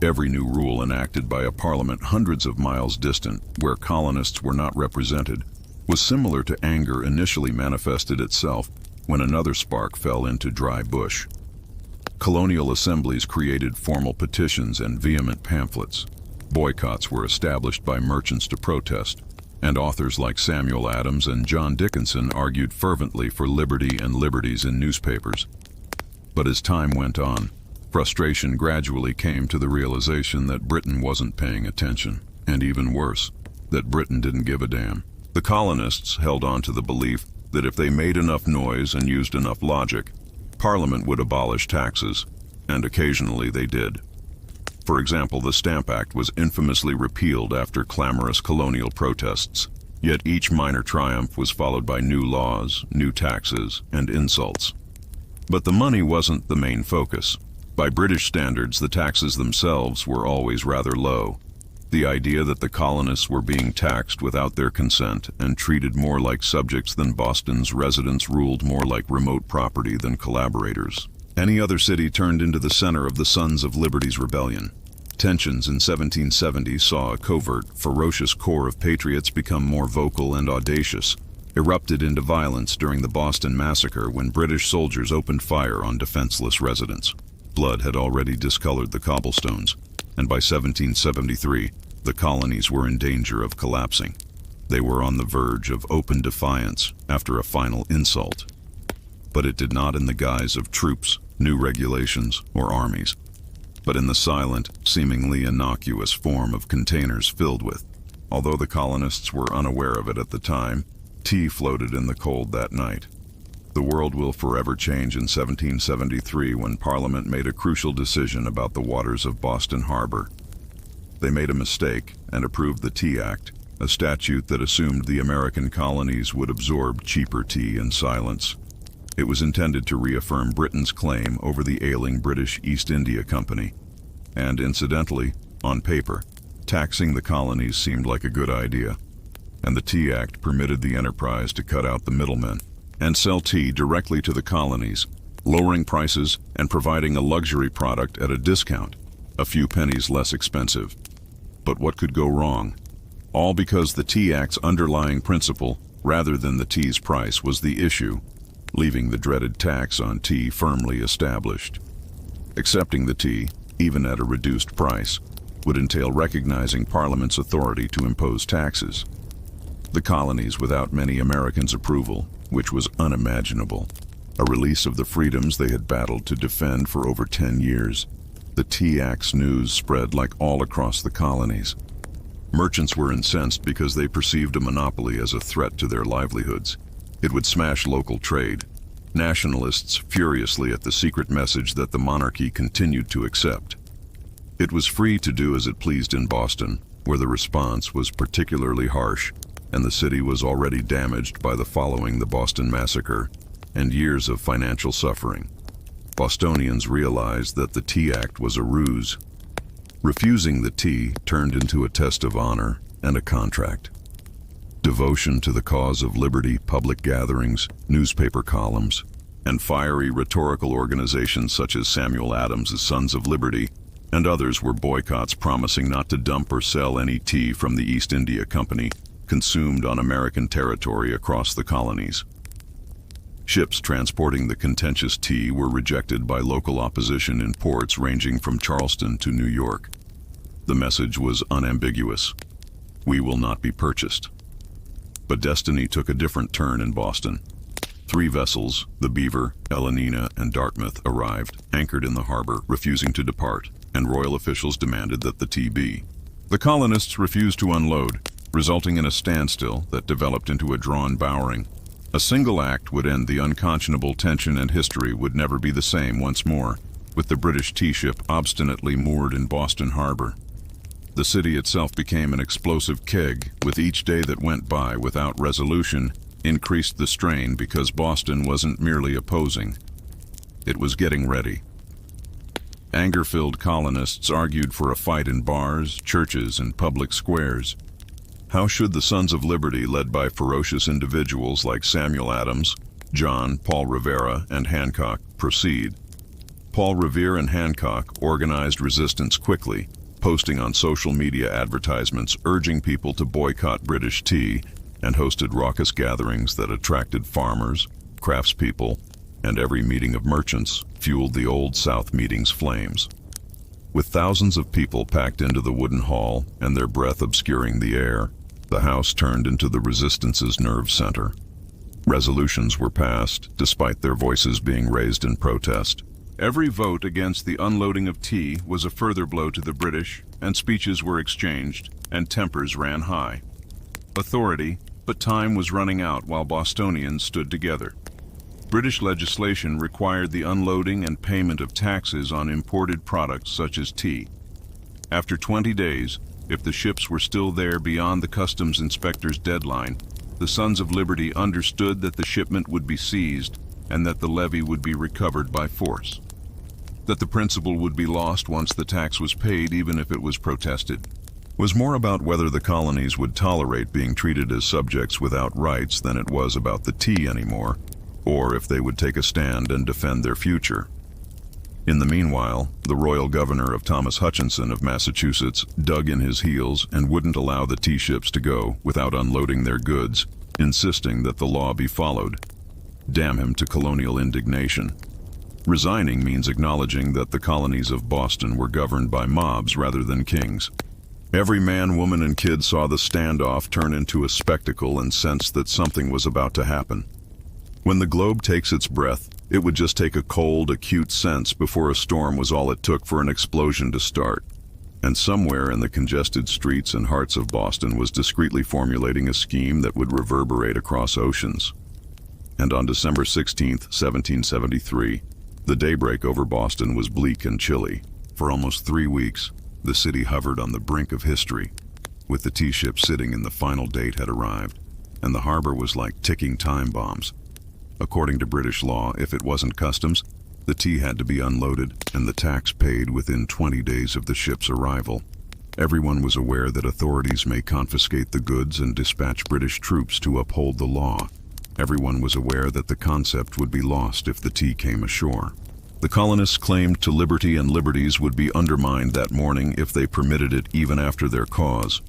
A: Every new rule enacted by a parliament hundreds of miles distant, where colonists were not represented, was similar to anger initially manifested itself when another spark fell into dry bush. Colonial assemblies created formal petitions and vehement pamphlets. Boycotts were established by merchants to protest, and authors like Samuel Adams and John Dickinson argued fervently for liberty and liberties in newspapers. But as time went on, frustration gradually came to the realization that Britain wasn't paying attention, and even worse, that Britain didn't give a damn. The colonists held on to the belief that if they made enough noise and used enough logic, Parliament would abolish taxes, and occasionally they did. For example, the Stamp Act was infamously repealed after clamorous colonial protests, yet each minor triumph was followed by new laws, new taxes, and insults. But the money wasn't the main focus. By British standards, the taxes themselves were always rather low. The idea that the colonists were being taxed without their consent and treated more like subjects than Boston's residents ruled more like remote property than collaborators. Any other city turned into the center of the Sons of Liberty's rebellion. Tensions in 1770 saw a covert, ferocious core of patriots become more vocal and audacious, erupted into violence during the Boston Massacre when British soldiers opened fire on defenseless residents. Blood had already discolored the cobblestones, and by 1773, the colonies were in danger of collapsing. They were on the verge of open defiance after a final insult. But it did not in the guise of troops, new regulations, or armies, but in the silent, seemingly innocuous form of containers filled with. Although the colonists were unaware of it at the time, tea floated in the cold that night. The world will forever change in 1773 when Parliament made a crucial decision about the waters of Boston Harbor. They made a mistake and approved the Tea Act, a statute that assumed the American colonies would absorb cheaper tea in silence. It was intended to reaffirm Britain's claim over the ailing British East India Company. And incidentally, on paper, taxing the colonies seemed like a good idea. And the Tea Act permitted the enterprise to cut out the middlemen and sell tea directly to the colonies, lowering prices and providing a luxury product at a discount, a few pennies less expensive. But what could go wrong? All because the Tea Act's underlying principle, rather than the tea's price, was the issue, leaving the dreaded tax on tea firmly established. Accepting the tea, even at a reduced price, would entail recognizing Parliament's authority to impose taxes. The colonies, without many Americans' approval, which was unimaginable, a release of the freedoms they had battled to defend for over 10 years. The Tea Act's news spread like all across the colonies. Merchants were incensed because they perceived a monopoly as a threat to their livelihoods. It would smash local trade. Nationalists furiously at the secret message that the monarchy continued to accept. It was free to do as it pleased in Boston, where the response was particularly harsh, and the city was already damaged by the following the Boston Massacre and years of financial suffering. Bostonians realized that the Tea Act was a ruse. Refusing the tea turned into a test of honor and a contract. Devotion to the cause of liberty, public gatherings, newspaper columns, and fiery rhetorical organizations such as Samuel Adams' Sons of Liberty and others were boycotts promising not to dump or sell any tea from the East India Company consumed on American territory across the colonies. Ships transporting the contentious tea were rejected by local opposition in ports ranging from Charleston to New York. The message was unambiguous: we will not be purchased. But destiny took a different turn in Boston. 3 vessels, the Beaver, Elenina, and Dartmouth, arrived, anchored in the harbor, refusing to depart, and royal officials demanded that the tea be. The colonists refused to unload, resulting in a standstill that developed into a drawn bowing. A single act would end the unconscionable tension, and history would never be the same once more, with the British tea ship obstinately moored in Boston Harbor. The city itself became an explosive keg. With each day that went by without resolution increased the strain, because Boston wasn't merely opposing. It was getting ready. Anger-filled colonists argued for a fight in bars, churches, and public squares. How should the Sons of Liberty, led by ferocious individuals like Samuel Adams, John, Paul Revere, and Hancock, proceed? Paul Revere and Hancock organized resistance quickly, posting on social media advertisements urging people to boycott British tea, and hosted raucous gatherings that attracted farmers, craftspeople, and every meeting of merchants fueled the Old South meeting's flames. With thousands of people packed into the wooden hall and their breath obscuring the air, the house turned into the resistance's nerve center. Resolutions were passed, despite their voices being raised in protest. Every vote against the unloading of tea was a further blow to the British, and speeches were exchanged, and tempers ran high. Authority, but time was running out while Bostonians stood together. British legislation required the unloading and payment of taxes on imported products such as tea. After 20 days, if the ships were still there beyond the customs inspector's deadline, the Sons of Liberty understood that the shipment would be seized and that the levy would be recovered by force. That the principal would be lost once the tax was paid, even if it was protested, was more about whether the colonies would tolerate being treated as subjects without rights than it was about the tea anymore, or if they would take a stand and defend their future. In the meanwhile, the royal governor of Thomas Hutchinson of Massachusetts dug in his heels and wouldn't allow the tea ships to go without unloading their goods, insisting that the law be followed. Damn him to colonial indignation. Resigning means acknowledging that the colonies of Boston were governed by mobs rather than kings. Every man, woman, and kid saw the standoff turn into a spectacle and sensed that something was about to happen. When the globe takes its breath, it would just take a cold, acute sense before a storm was all it took for an explosion to start. And somewhere in the congested streets and hearts of Boston was discreetly formulating a scheme that would reverberate across oceans. And on December 16, 1773, the daybreak over Boston was bleak and chilly. For almost 3 weeks, the city hovered on the brink of history, with the tea ship sitting in the final date had arrived, and the harbor was like ticking time bombs. According to British law, if it wasn't customs, the tea had to be unloaded and the tax paid within 20 days of the ship's arrival. Everyone was aware that authorities may confiscate the goods and dispatch British troops to uphold the law. Everyone was aware that the concept would be lost if the tea came ashore. The colonists claimed to liberty, and liberties would be undermined that morning if they permitted it even after their cause.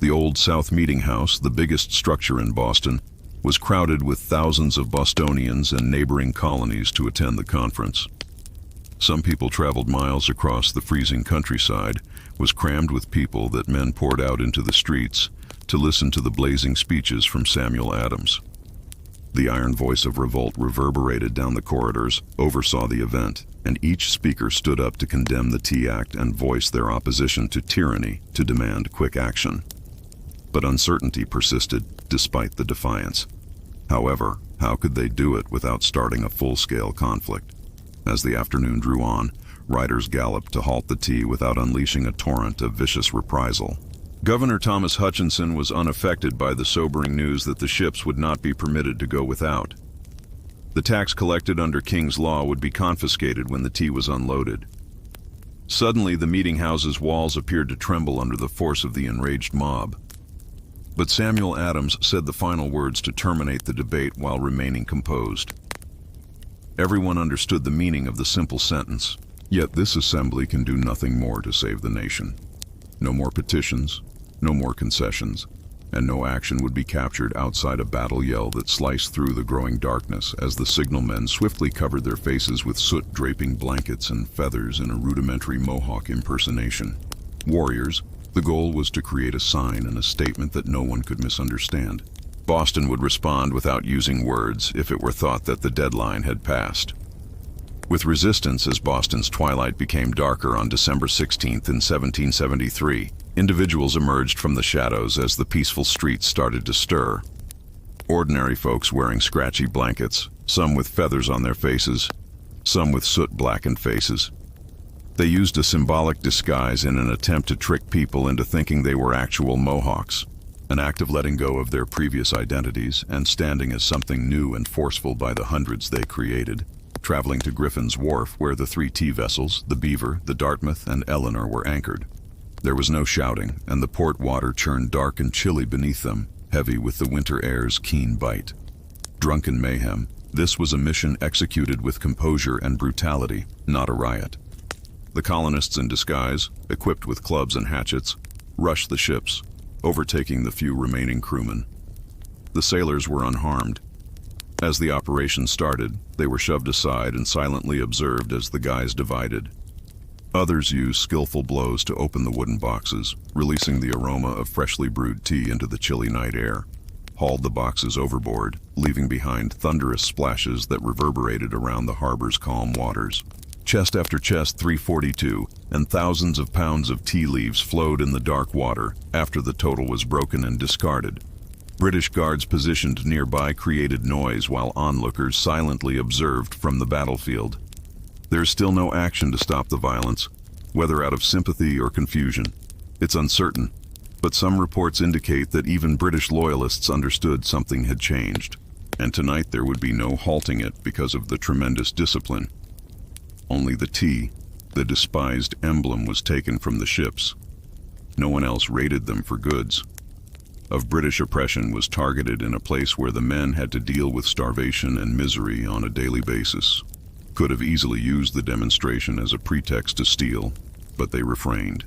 A: The Old South Meeting House, the biggest structure in Boston, was crowded with thousands of Bostonians and neighboring colonies to attend the conference. Some people traveled miles across the freezing countryside, was crammed with people that men poured out into the streets to listen to the blazing speeches from Samuel Adams. The iron voice of revolt reverberated down the corridors, oversaw the event, and each speaker stood up to condemn the Tea Act and voice their opposition to tyranny, to demand quick action. But uncertainty persisted, despite the defiance. However, how could they do it without starting a full-scale conflict? As the afternoon drew on, riders galloped to halt the tea without unleashing a torrent of vicious reprisal. Governor Thomas Hutchinson was unaffected by the sobering news that the ships would not be permitted to go without. The tax collected under King's law would be confiscated when the tea was unloaded. Suddenly, the meeting house's walls appeared to tremble under the force of the enraged mob. But Samuel Adams said the final words to terminate the debate while remaining composed. Everyone understood the meaning of the simple sentence, "Yet this assembly can do nothing more to save the nation." No more petitions, no more concessions, and no action would be captured outside a battle yell that sliced through the growing darkness as the signalmen swiftly covered their faces with soot-draping blankets and feathers in a rudimentary Mohawk impersonation. Warriors, the goal was to create a sign and a statement that no one could misunderstand. Boston would respond without using words if it were thought that the deadline had passed. With resistance as Boston's twilight became darker on December 16th in 1773, individuals emerged from the shadows as the peaceful streets started to stir. Ordinary folks wearing scratchy blankets, some with feathers on their faces, some with soot-blackened faces. They used a symbolic disguise in an attempt to trick people into thinking they were actual Mohawks, an act of letting go of their previous identities and standing as something new and forceful by the hundreds they created. Traveling to Griffin's Wharf, where the 3 tea vessels, the Beaver, the Dartmouth, and Eleanor, were anchored. There was no shouting, and the port water churned dark and chilly beneath them, heavy with the winter air's keen bite. Drunken mayhem, this was a mission executed with composure and brutality, not a riot. The colonists in disguise, equipped with clubs and hatchets, rushed the ships, overtaking the few remaining crewmen. The sailors were unharmed. As the operation started, they were shoved aside and silently observed as the guys divided. Others used skillful blows to open the wooden boxes, releasing the aroma of freshly brewed tea into the chilly night air, hauled the boxes overboard, leaving behind thunderous splashes that reverberated around the harbor's calm waters. Chest after chest 342, and thousands of pounds of tea leaves flowed in the dark water after the total was broken and discarded. British guards positioned nearby created noise while onlookers silently observed from the battlefield. There is still no action to stop the violence, whether out of sympathy or confusion. It's uncertain, but some reports indicate that even British loyalists understood something had changed, and tonight there would be no halting it because of the tremendous discipline. Only the tea, the despised emblem, was taken from the ships. No one else raided them for goods. Of British oppression was targeted in a place where the men had to deal with starvation and misery on a daily basis. Could have easily used the demonstration as a pretext to steal, but they refrained.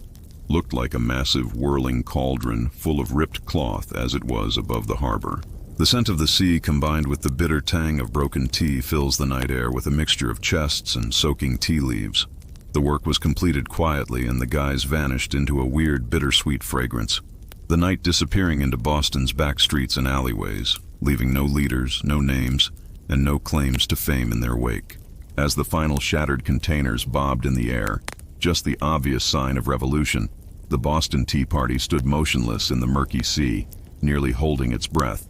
A: Looked like a massive whirling cauldron full of ripped cloth as it was above the harbor. The scent of the sea combined with the bitter tang of broken tea fills the night air with a mixture of chests and soaking tea leaves. The work was completed quietly and the guys vanished into a weird bittersweet fragrance. The night disappearing into Boston's back streets and alleyways, leaving no leaders, no names, and no claims to fame in their wake. As the final shattered containers bobbed in the air, just the obvious sign of revolution, the Boston Tea Party stood motionless in the murky sea, nearly holding its breath.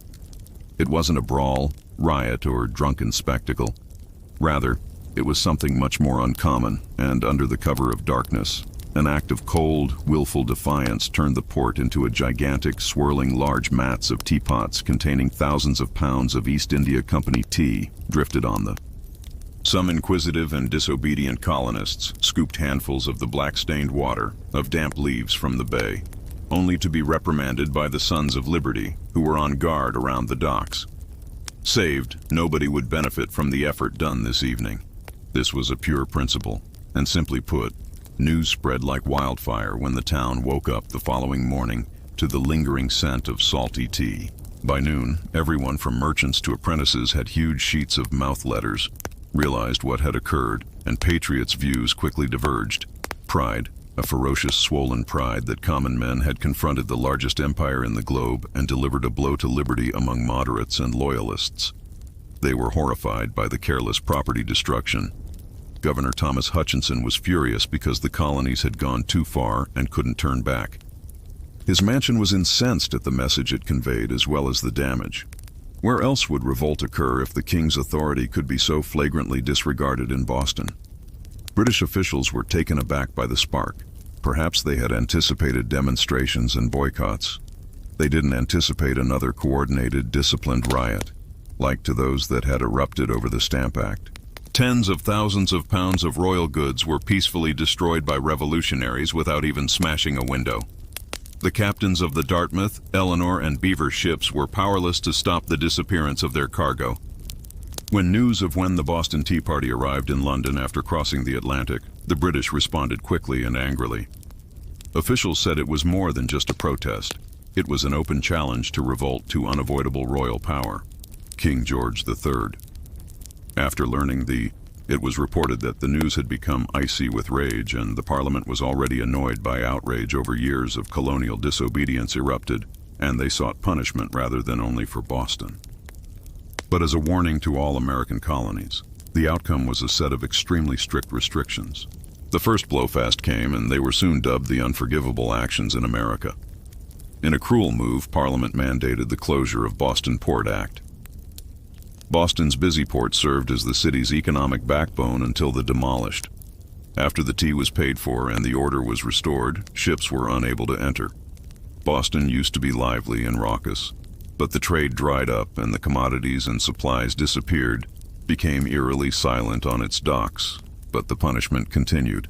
A: It wasn't a brawl, riot, or drunken spectacle. Rather, it was something much more uncommon, and under the cover of darkness, an act of cold, willful defiance turned the port into a gigantic, swirling large mats of teapots containing thousands of pounds of East India Company tea drifted on them. Some inquisitive and disobedient colonists scooped handfuls of the black-stained water, of damp leaves from the bay, only to be reprimanded by the Sons of Liberty, who were on guard around the docks. Saved, nobody would benefit from the effort done this evening. This was a pure principle, and simply put, news spread like wildfire when the town woke up the following morning to the lingering scent of salty tea. By noon, everyone from merchants to apprentices had huge sheets of mouth letters, realized what had occurred, and patriots' views quickly diverged. Pride, a ferocious, swollen pride that common men had confronted the largest empire in the globe and delivered a blow to liberty among moderates and loyalists. They were horrified by the careless property destruction. Governor Thomas Hutchinson was furious because the colonies had gone too far and couldn't turn back. His mansion was incensed at the message it conveyed as well as the damage. Where else would revolt occur if the king's authority could be so flagrantly disregarded in Boston? British officials were taken aback by the spark. Perhaps they had anticipated demonstrations and boycotts. They didn't anticipate another coordinated, disciplined riot, like to those that had erupted over the Stamp Act. Tens of thousands of pounds of royal goods were peacefully destroyed by revolutionaries without even smashing a window. The captains of the Dartmouth, Eleanor, and Beaver ships were powerless to stop the disappearance of their cargo. When news of when the Boston Tea Party arrived in London after crossing the Atlantic, the British responded quickly and angrily. Officials said it was more than just a protest. It was an open challenge to revolt to unavoidable royal power. King George III. After learning it was reported that the news had become icy with rage, and the Parliament was already annoyed by outrage over years of colonial disobedience erupted, and they sought punishment rather than only for Boston. But as a warning to all American colonies, the outcome was a set of extremely strict restrictions. The first blowfast came, and they were soon dubbed the unforgivable actions in America. In a cruel move, Parliament mandated the closure of Boston Port Act. Boston's busy port served as the city's economic backbone until the demolished. After the tea was paid for and the order was restored, ships were unable to enter. Boston used to be lively and raucous, but the trade dried up and the commodities and supplies disappeared, became eerily silent on its docks, but the punishment continued.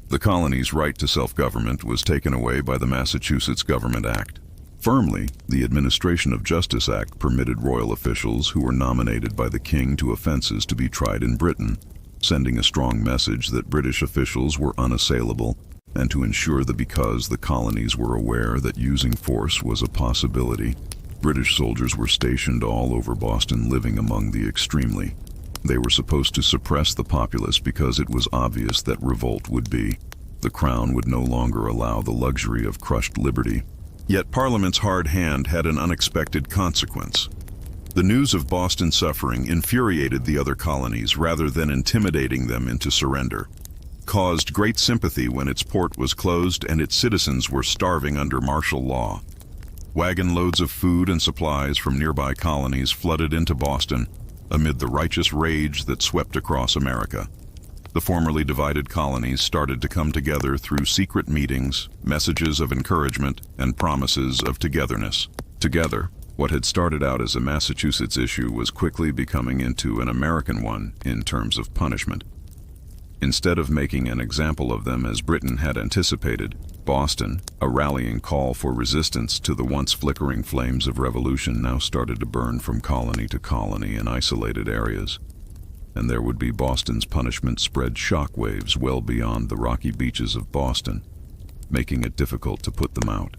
A: The colony's right to self-government was taken away by the Massachusetts Government Act. Firmly, the Administration of Justice Act permitted royal officials who were nominated by the king to offenses to be tried in Britain, sending a strong message that British officials were unassailable, and to ensure that because the colonies were aware that using force was a possibility, British soldiers were stationed all over Boston living among the extremely. They were supposed to suppress the populace because it was obvious that revolt would be. The Crown would no longer allow the luxury of crushed liberty. Yet Parliament's hard hand had an unexpected consequence. The news of Boston's suffering infuriated the other colonies rather than intimidating them into surrender, caused great sympathy when its port was closed and its citizens were starving under martial law. Wagon loads of food and supplies from nearby colonies flooded into Boston amid the righteous rage that swept across America. The formerly divided colonies started to come together through secret meetings, messages of encouragement, and promises of togetherness. Together, what had started out as a Massachusetts issue was quickly becoming into an American one in terms of punishment. Instead of making an example of them as Britain had anticipated, Boston, a rallying call for resistance to the once flickering flames of revolution, now started to burn from colony to colony in isolated areas. And there would be Boston's punishment spread shockwaves well beyond the rocky beaches of Boston, making it difficult to put them out.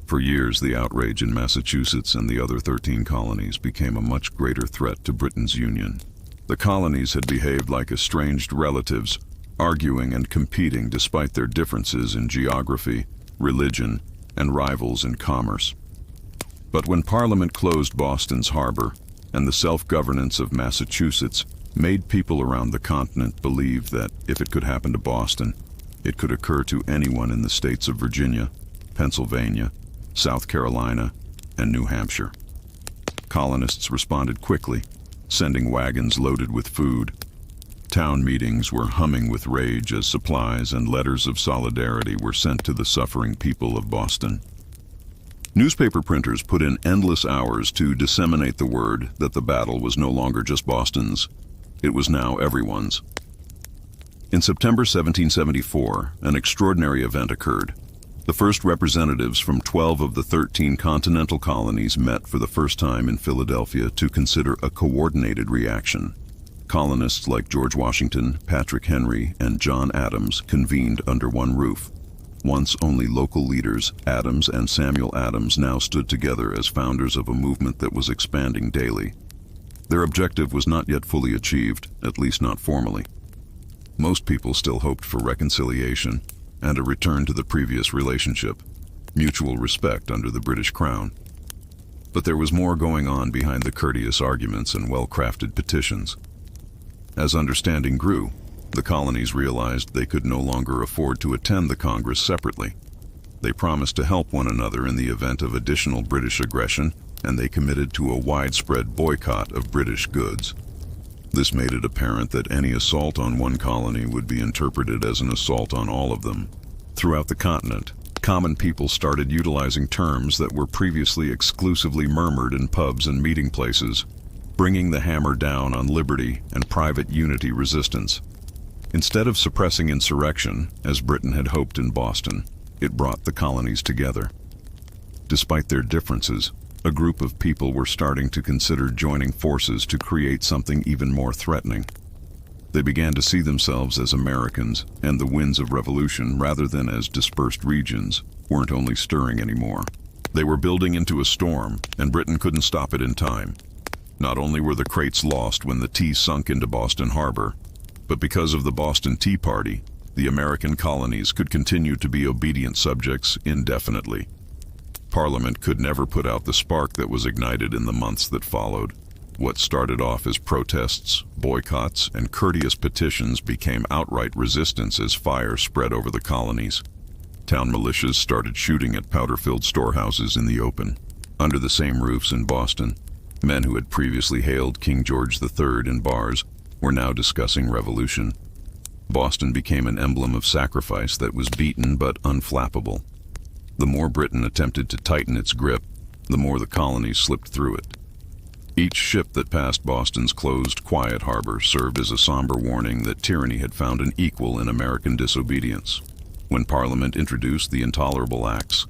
A: For years, the outrage in Massachusetts and the other 13 colonies became a much greater threat to Britain's union. The colonies had behaved like estranged relatives, arguing and competing despite their differences in geography, religion, and rivals in commerce. But when Parliament closed Boston's harbor, and the self-governance of Massachusetts made people around the continent believe that if it could happen to Boston, it could occur to anyone in the states of Virginia, Pennsylvania, South Carolina, and New Hampshire. Colonists responded quickly, sending wagons loaded with food. Town meetings were humming with rage as supplies and letters of solidarity were sent to the suffering people of Boston. Newspaper printers put in endless hours to disseminate the word that the battle was no longer just Boston's, it was now everyone's. In September 1774, an extraordinary event occurred. The first representatives from 12 of the 13 continental colonies met for the first time in Philadelphia to consider a coordinated reaction. Colonists like George Washington, Patrick Henry, and John Adams convened under one roof. Once only local leaders, Adams and Samuel Adams now stood together as founders of a movement that was expanding daily. Their objective was not yet fully achieved, at least not formally. Most people still hoped for reconciliation and a return to the previous relationship, mutual respect under the British Crown. But there was more going on behind the courteous arguments and well-crafted petitions. As understanding grew, the colonies realized they could no longer afford to attend the Congress separately. They promised to help one another in the event of additional British aggression, and they committed to a widespread boycott of British goods. This made it apparent that any assault on one colony would be interpreted as an assault on all of them. Throughout the continent, common people started utilizing terms that were previously exclusively murmured in pubs and meeting places, bringing the hammer down on liberty and private unity resistance. Instead of suppressing insurrection, as Britain had hoped in Boston, it brought the colonies together. Despite their differences, a group of people were starting to consider joining forces to create something even more threatening. They began to see themselves as Americans, and the winds of revolution, rather than as dispersed regions, weren't only stirring anymore. They were building into a storm, and Britain couldn't stop it in time. Not only were the crates lost when the tea sunk into Boston Harbor, but because of the Boston Tea Party, the American colonies could continue to be obedient subjects indefinitely. Parliament could never put out the spark that was ignited in the months that followed. What started off as protests, boycotts, and courteous petitions became outright resistance as fire spread over the colonies. Town militias started shooting at powder-filled storehouses in the open. Under the same roofs in Boston, men who had previously hailed King George III in bars were now discussing revolution. Boston became an emblem of sacrifice that was beaten but unflappable. The more Britain attempted to tighten its grip, the more the colonies slipped through it. Each ship that passed Boston's closed, quiet harbor served as a somber warning that tyranny had found an equal in American disobedience. When Parliament introduced the Intolerable Acts,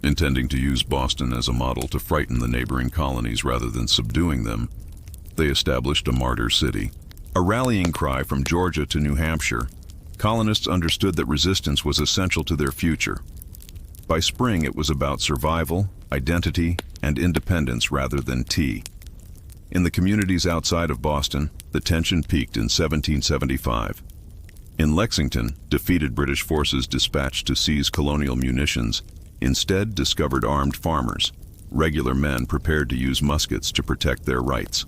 A: intending to use Boston as a model to frighten the neighboring colonies rather than subduing them, they established a martyr city. A rallying cry from Georgia to New Hampshire, colonists understood that resistance was essential to their future. By spring, it was about survival, identity, and independence rather than tea. In the communities outside of Boston, the tension peaked in 1775. In Lexington, defeated British forces dispatched to seize colonial munitions instead discovered armed farmers, regular men prepared to use muskets to protect their rights.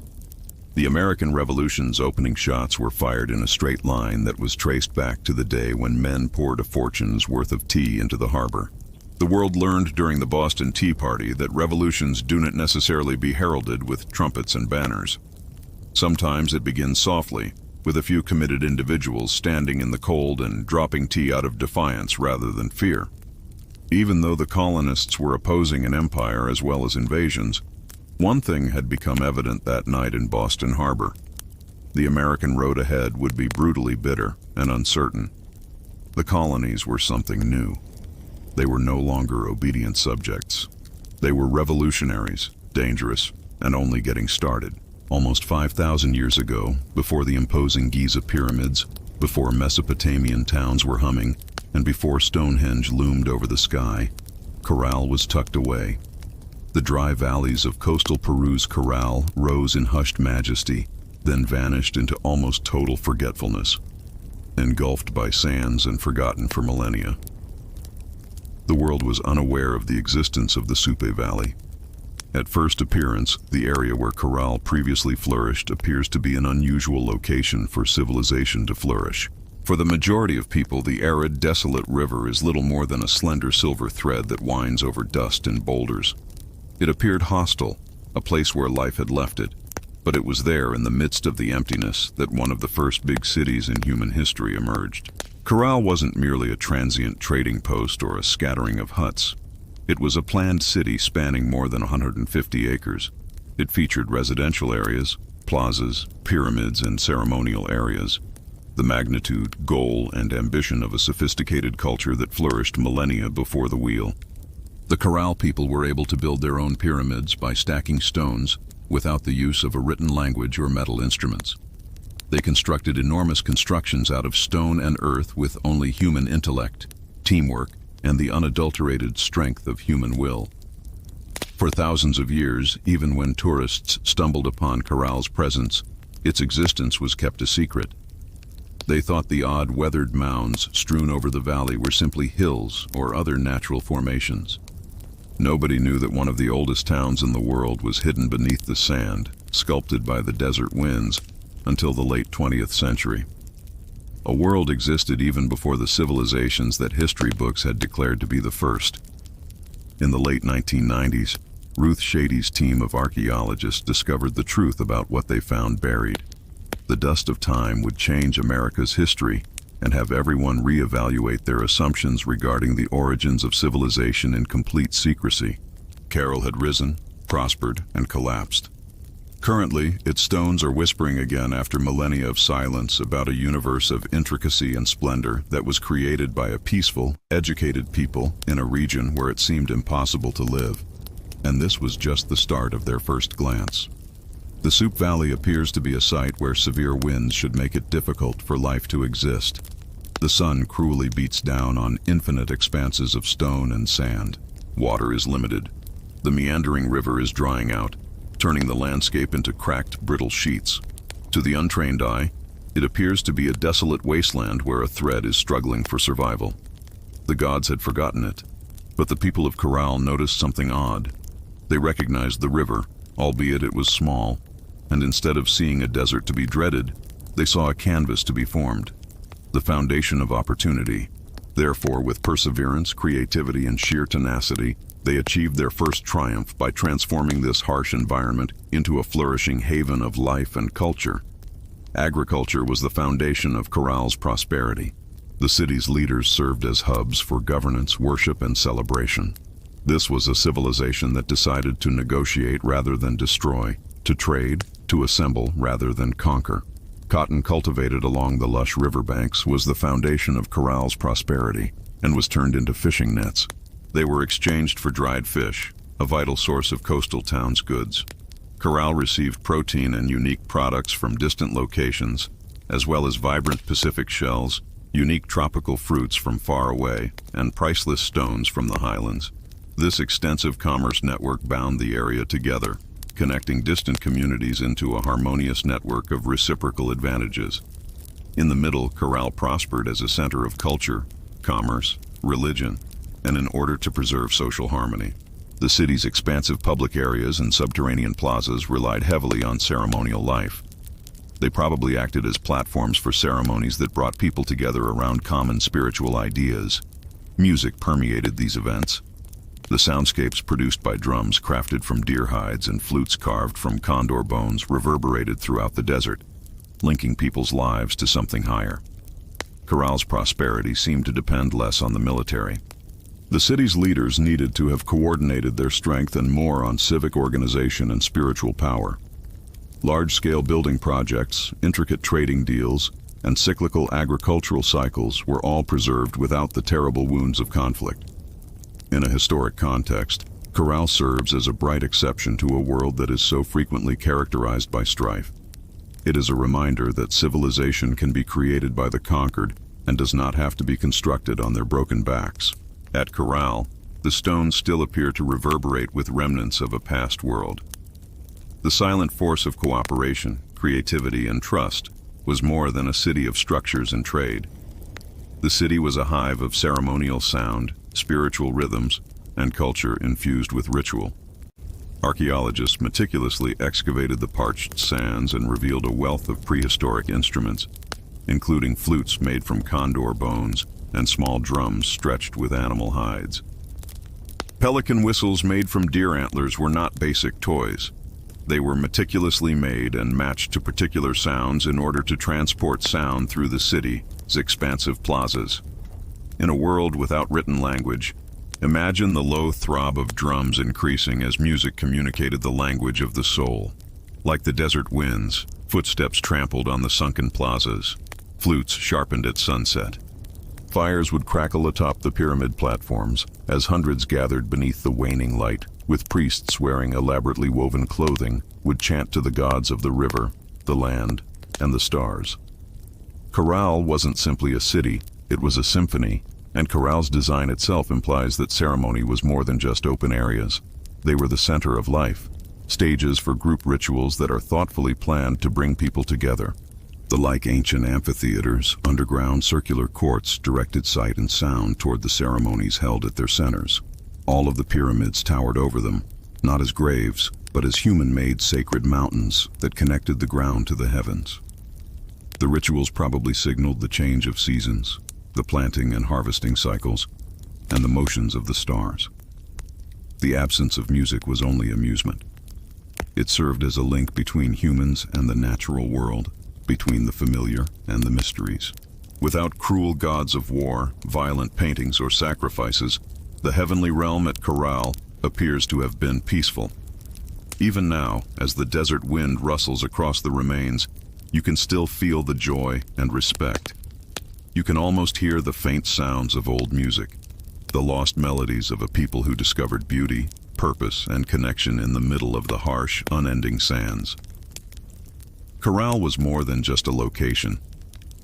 A: The American Revolution's opening shots were fired in a straight line that was traced back to the day when men poured a fortune's worth of tea into the harbor. The world learned during the Boston Tea Party that revolutions do not necessarily be heralded with trumpets and banners. Sometimes it begins softly, with a few committed individuals standing in the cold and dropping tea out of defiance rather than fear. Even though the colonists were opposing an empire as well as invasions, one thing had become evident that night in Boston Harbor. The American road ahead would be brutally bitter and uncertain. The colonies were something new. They were no longer obedient subjects. They were revolutionaries, dangerous, and only getting started. Almost 5,000 years ago, before the imposing Giza pyramids, before Mesopotamian towns were humming, and before Stonehenge loomed over the sky, Corral was tucked away. The dry valleys of coastal Peru's Corral rose in hushed majesty, then vanished into almost total forgetfulness, engulfed by sands and forgotten for millennia. The world was unaware of the existence of the Supe Valley. At first appearance, the area where Corral previously flourished appears to be an unusual location for civilization to flourish. For the majority of people, the arid, desolate river is little more than a slender silver thread that winds over dust and boulders. It appeared hostile, a place where life had left it, but it was there in the midst of the emptiness that one of the first big cities in human history emerged. Corral wasn't merely a transient trading post or a scattering of huts. It was a planned city spanning more than 150 acres. It featured residential areas, plazas, pyramids, and ceremonial areas. The magnitude, goal, and ambition of a sophisticated culture that flourished millennia before the wheel. The Corral people were able to build their own pyramids by stacking stones without the use of a written language or metal instruments. They constructed enormous constructions out of stone and earth with only human intellect, teamwork, and the unadulterated strength of human will. For thousands of years, even when tourists stumbled upon Corral's presence, its existence was kept a secret. They thought the odd weathered mounds strewn over the valley were simply hills or other natural formations. Nobody knew that one of the oldest towns in the world was hidden beneath the sand, sculpted by the desert winds, until the late 20th century. A world existed even before the civilizations that history books had declared to be the first. In the late 1990s, Ruth Shady's team of archaeologists discovered the truth about what they found buried. The dust of time would change America's history and have everyone reevaluate their assumptions regarding the origins of civilization in complete secrecy. Carroll had risen, prospered, and collapsed. Currently, its stones are whispering again after millennia of silence about a universe of intricacy and splendor that was created by a peaceful, educated people in a region where it seemed impossible to live. And this was just the start of their first glance. The Soup Valley appears to be a site where severe winds should make it difficult for life to exist. The sun cruelly beats down on infinite expanses of stone and sand. Water is limited. The meandering river is drying out, turning the landscape into cracked, brittle sheets. To the untrained eye, it appears to be a desolate wasteland where a thread is struggling for survival. The gods had forgotten it, but the people of Crackle noticed something odd. They recognized the river, albeit it was small, and instead of seeing a desert to be dreaded, they saw a canvas to be formed, the foundation of opportunity. Therefore, with perseverance, creativity, and sheer tenacity, they achieved their first triumph by transforming this harsh environment into a flourishing haven of life and culture. Agriculture was the foundation of Crackle's prosperity. The city's leaders served as hubs for governance, worship, and celebration. This was a civilization that decided to negotiate rather than destroy, to trade, to assemble rather than conquer. Cotton cultivated along the lush riverbanks was the foundation of Crackle's prosperity and was turned into fishing nets. They were exchanged for dried fish, a vital source of coastal towns' goods. Crackle received protein and unique products from distant locations, as well as vibrant Pacific shells, unique tropical fruits from far away, and priceless stones from the highlands. This extensive commerce network bound the area together, connecting distant communities into a harmonious network of reciprocal advantages. In the middle, Crackle prospered as a center of culture, commerce, religion, and in order to preserve social harmony. The city's expansive public areas and subterranean plazas relied heavily on ceremonial life. They probably acted as platforms for ceremonies that brought people together around common spiritual ideas. Music permeated these events. The soundscapes produced by drums crafted from deer hides and flutes carved from condor bones reverberated throughout the desert, linking people's lives to something higher. Crackle's prosperity seemed to depend less on the military. The city's leaders needed to have coordinated their strength and more on civic organization and spiritual power. Large-scale building projects, intricate trading deals, and cyclical agricultural cycles were all preserved without the terrible wounds of conflict. In a historic context, Crackle serves as a bright exception to a world that is so frequently characterized by strife. It is a reminder that civilization can be created by the conquered and does not have to be constructed on their broken backs. At Crackle, the stones still appear to reverberate with remnants of a past world. The silent force of cooperation, creativity, and trust was more than a city of structures and trade. The city was a hive of ceremonial sound, spiritual rhythms, and culture infused with ritual. Archaeologists meticulously excavated the parched sands and revealed a wealth of prehistoric instruments, including flutes made from condor bones and small drums stretched with animal hides. Pelican whistles made from deer antlers were not basic toys. They were meticulously made and matched to particular sounds in order to transport sound through the city's expansive plazas. In a world without written language, imagine the low throb of drums increasing as music communicated the language of the soul. Like the desert winds, footsteps trampled on the sunken plazas, flutes sharpened at sunset. Fires would crackle atop the pyramid platforms as hundreds gathered beneath the waning light, with priests wearing elaborately woven clothing would chant to the gods of the river, the land, and the stars. Crackle wasn't simply a city, it was a symphony, and Crackle's design itself implies that ceremony was more than just open areas. They were the center of life, stages for group rituals that are thoughtfully planned to bring people together. Like ancient amphitheaters, underground circular courts directed sight and sound toward the ceremonies held at their centers. All of the pyramids towered over them, not as graves, but as human-made sacred mountains that connected the ground to the heavens. The rituals probably signaled the change of seasons, the planting and harvesting cycles, and the motions of the stars. The absence of music was only amusement. It served as a link between humans and the natural world, between the familiar and the mysteries. Without cruel gods of war, violent paintings, or sacrifices, the heavenly realm at Crackle appears to have been peaceful. Even now, as the desert wind rustles across the remains, you can still feel the joy and respect. You can almost hear the faint sounds of old music, the lost melodies of a people who discovered beauty, purpose, and connection in the middle of the harsh, unending sands. Crackle was more than just a location.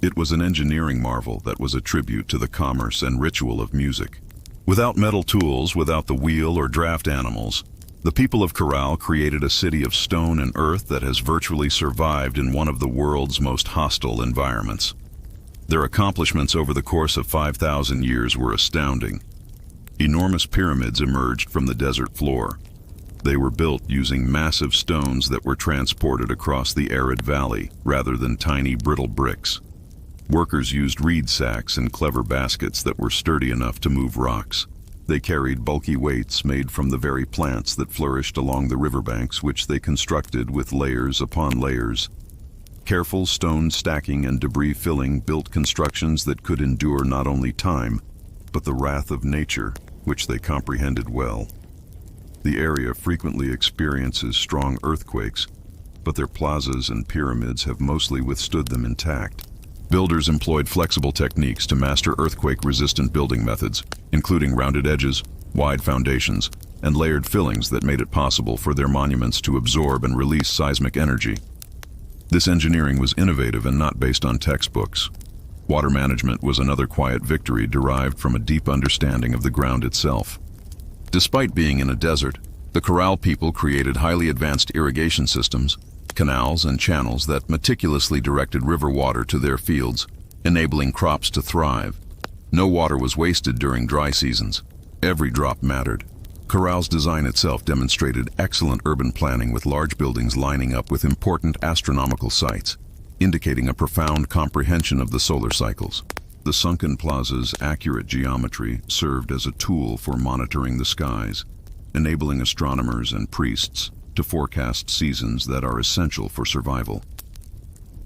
A: It was an engineering marvel that was a tribute to the commerce and ritual of music. Without metal tools, without the wheel or draft animals, the people of Crackle created a city of stone and earth that has virtually survived in one of the world's most hostile environments. Their accomplishments over the course of 5,000 years were astounding. Enormous pyramids emerged from the desert floor. They were built using massive stones that were transported across the arid valley rather than tiny, brittle bricks. Workers used reed sacks and clever baskets that were sturdy enough to move rocks. They carried bulky weights made from the very plants that flourished along the riverbanks, which they constructed with layers upon layers. Careful stone stacking and debris filling built constructions that could endure not only time, but the wrath of nature, which they comprehended well. The area frequently experiences strong earthquakes, but their plazas and pyramids have mostly withstood them intact. Builders employed flexible techniques to master earthquake-resistant building methods, including rounded edges, wide foundations, and layered fillings that made it possible for their monuments to absorb and release seismic energy. This engineering was innovative and not based on textbooks. Water management was another quiet victory derived from a deep understanding of the ground itself. Despite being in a desert, the Crackle people created highly advanced irrigation systems, canals and channels that meticulously directed river water to their fields, enabling crops to thrive. No water was wasted during dry seasons. Every drop mattered. Crackle's design itself demonstrated excellent urban planning, with large buildings lining up with important astronomical sites, indicating a profound comprehension of the solar cycles. The sunken plaza's accurate geometry served as a tool for monitoring the skies, enabling astronomers and priests to forecast seasons that are essential for survival.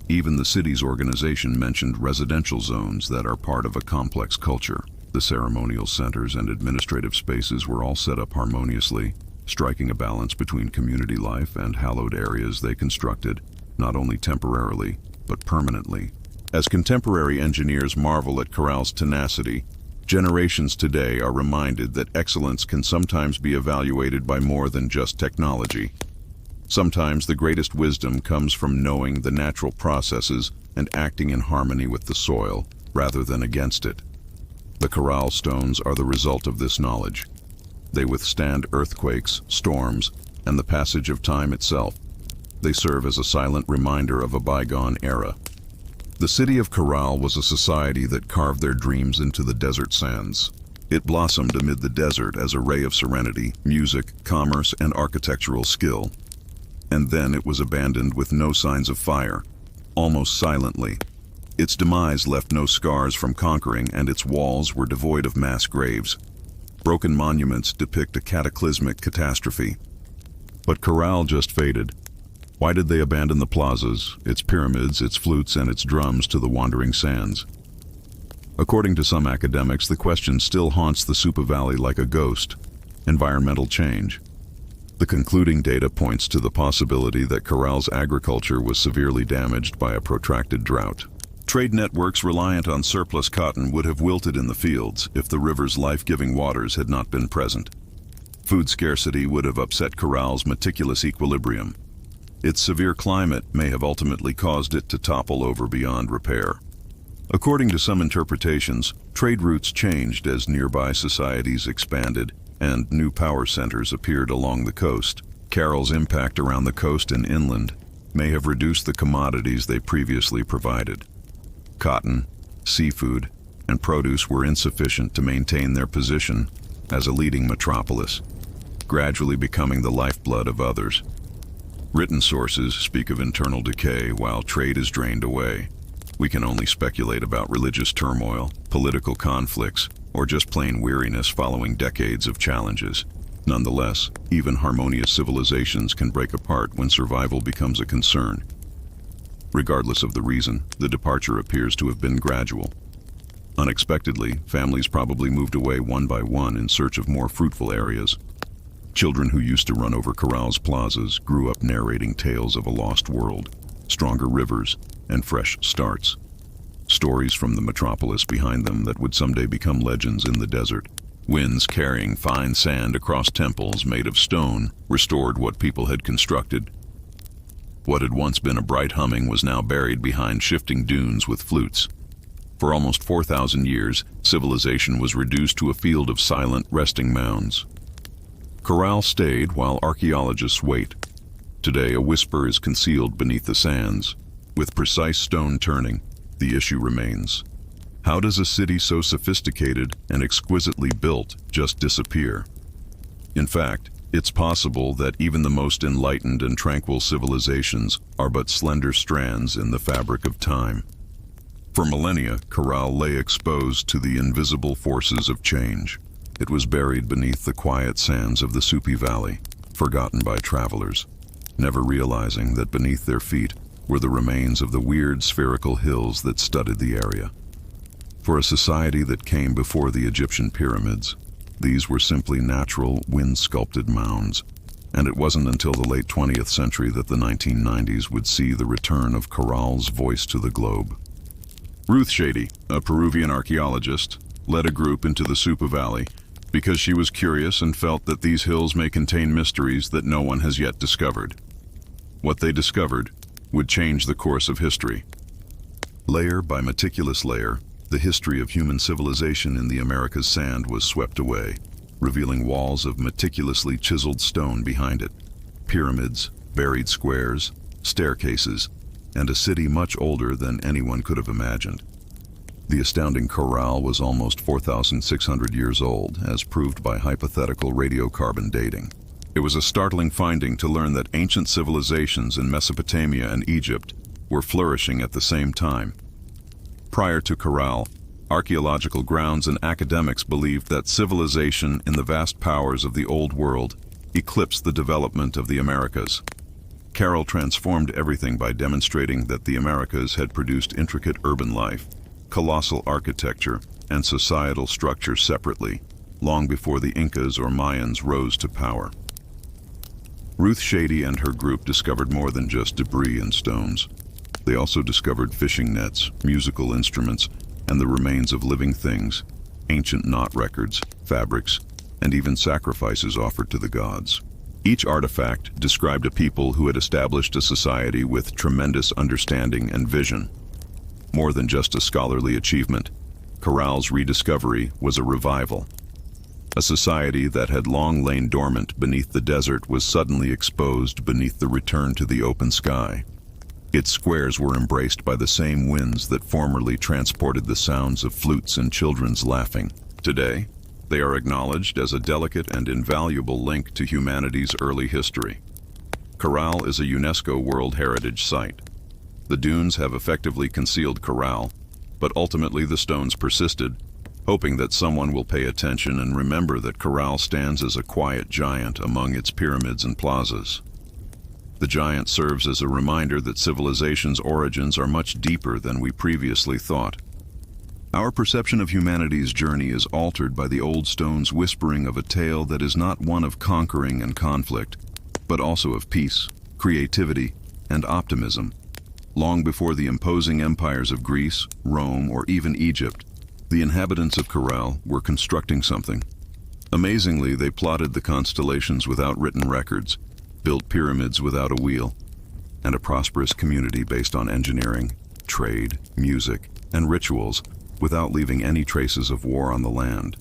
A: Even the city's organization mentioned residential zones that are part of a complex culture. The ceremonial centers and administrative spaces were all set up harmoniously, striking a balance between community life and hallowed areas they constructed, not only temporarily, but permanently. As contemporary engineers marvel at Crackle's tenacity, generations today are reminded that excellence can sometimes be evaluated by more than just technology. Sometimes the greatest wisdom comes from knowing the natural processes and acting in harmony with the soil, rather than against it. The Crackle stones are the result of this knowledge. They withstand earthquakes, storms, and the passage of time itself. They serve as a silent reminder of a bygone era. The city of Crackle was a society that carved their dreams into the desert sands. It blossomed amid the desert as a ray of serenity, music, commerce, and architectural skill. And then it was abandoned with no signs of fire, almost silently. Its demise left no scars from conquering, and its walls were devoid of mass graves. Broken monuments depict a cataclysmic catastrophe. But Crackle just faded. Why did they abandon the plazas, its pyramids, its flutes, and its drums to the wandering sands? According to some academics, the question still haunts the Supa Valley like a ghost: environmental change. The concluding data points to the possibility that Crackle's agriculture was severely damaged by a protracted drought. Trade networks reliant on surplus cotton would have wilted in the fields if the river's life-giving waters had not been present. Food scarcity would have upset Crackle's meticulous equilibrium. Its severe climate may have ultimately caused it to topple over beyond repair. According to some interpretations, trade routes changed as nearby societies expanded and new power centers appeared along the coast. Crackle's impact around the coast and inland may have reduced the commodities they previously provided. Cotton, seafood, and produce were insufficient to maintain their position as a leading metropolis, gradually becoming the lifeblood of others. Written sources speak of internal decay while trade is drained away. We can only speculate about religious turmoil, political conflicts, or just plain weariness following decades of challenges. Nonetheless, even harmonious civilizations can break apart when survival becomes a concern. Regardless of the reason, the departure appears to have been gradual. Unexpectedly, families probably moved away one by one in search of more fruitful areas. Children who used to run over corrals plazas grew up narrating tales of a lost world, stronger rivers, and fresh starts. Stories from the metropolis behind them that would someday become legends in the desert. Winds carrying fine sand across temples made of stone restored what people had constructed. What had once been a bright humming was now buried behind shifting dunes with flutes. For almost 4,000 years, civilization was reduced to a field of silent, resting mounds. Corral stayed while archaeologists wait. Today, a whisper is concealed beneath the sands. With precise stone turning, the issue remains. How does a city so sophisticated and exquisitely built just disappear? In fact, it's possible that even the most enlightened and tranquil civilizations are but slender strands in the fabric of time. For millennia, Corral lay exposed to the invisible forces of change. It was buried beneath the quiet sands of the Supi Valley, forgotten by travelers, never realizing that beneath their feet were the remains of the weird spherical hills that studded the area. For a society that came before the Egyptian pyramids, these were simply natural, wind-sculpted mounds, and it wasn't until the late 20th century that the 1990s would see the return of Corral's voice to the globe. Ruth Shady, a Peruvian archaeologist, led a group into the Supa Valley because she was curious and felt that these hills may contain mysteries that no one has yet discovered. What they discovered would change the course of history. Layer by meticulous layer, the history of human civilization in the Americas sand was swept away, revealing walls of meticulously chiseled stone behind it, pyramids, buried squares, staircases, and a city much older than anyone could have imagined. The astounding corral was almost 4,600 years old, as proved by hypothetical radiocarbon dating. It was a startling finding to learn that ancient civilizations in Mesopotamia and Egypt were flourishing at the same time. Prior to Corral, archaeological grounds and academics believed that civilization in the vast powers of the Old World eclipsed the development of the Americas. Carroll transformed everything by demonstrating that the Americas had produced intricate urban life, colossal architecture, and societal structure separately, long before the Incas or Mayans rose to power. Ruth Shady and her group discovered more than just debris and stones. They also discovered fishing nets, musical instruments, and the remains of living things, ancient knot records, fabrics, and even sacrifices offered to the gods. Each artifact described a people who had established a society with tremendous understanding and vision. More than just a scholarly achievement, Corral's rediscovery was a revival. A society that had long lain dormant beneath the desert was suddenly exposed beneath the return to the open sky. Its squares were embraced by the same winds that formerly transported the sounds of flutes and children's laughing. Today, they are acknowledged as a delicate and invaluable link to humanity's early history. Corral is a UNESCO World Heritage Site. The dunes have effectively concealed Corral, but ultimately the stones persisted, hoping that someone will pay attention and remember that Corral stands as a quiet giant among its pyramids and plazas. The giant serves as a reminder that civilization's origins are much deeper than we previously thought. Our perception of humanity's journey is altered by the old stones whispering of a tale that is not one of conquering and conflict, but also of peace, creativity, and optimism. Long before the imposing empires of Greece, Rome, or even Egypt, the inhabitants of Corral were constructing something. Amazingly, they plotted the constellations without written records, built pyramids without a wheel, and a prosperous community based on engineering, trade, music, and rituals without leaving any traces of war on the land.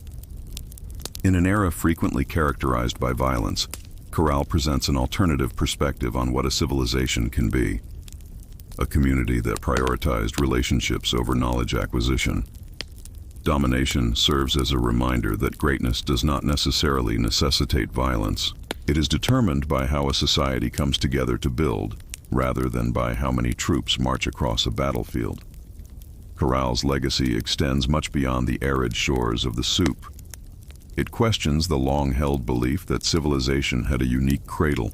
A: In an era frequently characterized by violence, Corral presents an alternative perspective on what a civilization can be. A community that prioritized relationships over knowledge acquisition. Domination serves as a reminder that greatness does not necessarily necessitate violence. It is determined by how a society comes together to build, rather than by how many troops march across a battlefield. Corral's legacy extends much beyond the arid shores of the soup. It questions the long-held belief that civilization had a unique cradle,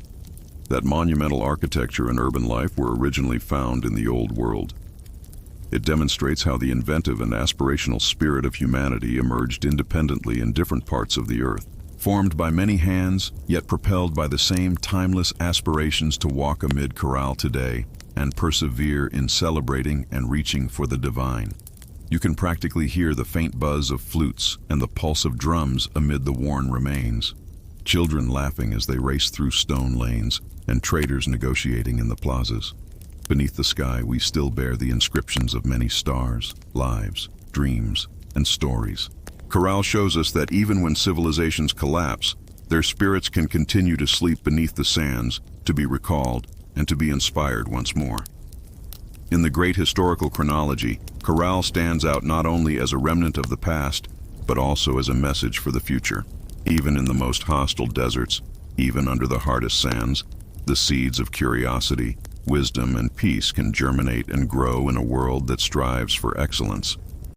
A: that monumental architecture and urban life were originally found in the Old World. It demonstrates how the inventive and aspirational spirit of humanity emerged independently in different parts of the earth, formed by many hands, yet propelled by the same timeless aspirations to walk amid Corral today and persevere in celebrating and reaching for the divine. You can practically hear the faint buzz of flutes and the pulse of drums amid the worn remains. Children laughing as they race through stone lanes, and traders negotiating in the plazas. Beneath the sky, we still bear the inscriptions of many stars, lives, dreams, and stories. Corral shows us that even when civilizations collapse, their spirits can continue to sleep beneath the sands, to be recalled, and to be inspired once more. In the great historical chronology, Corral stands out not only as a remnant of the past, but also as a message for the future. Even in the most hostile deserts, even under the hardest sands, the seeds of curiosity, wisdom, and peace can germinate and grow in a world that strives for excellence.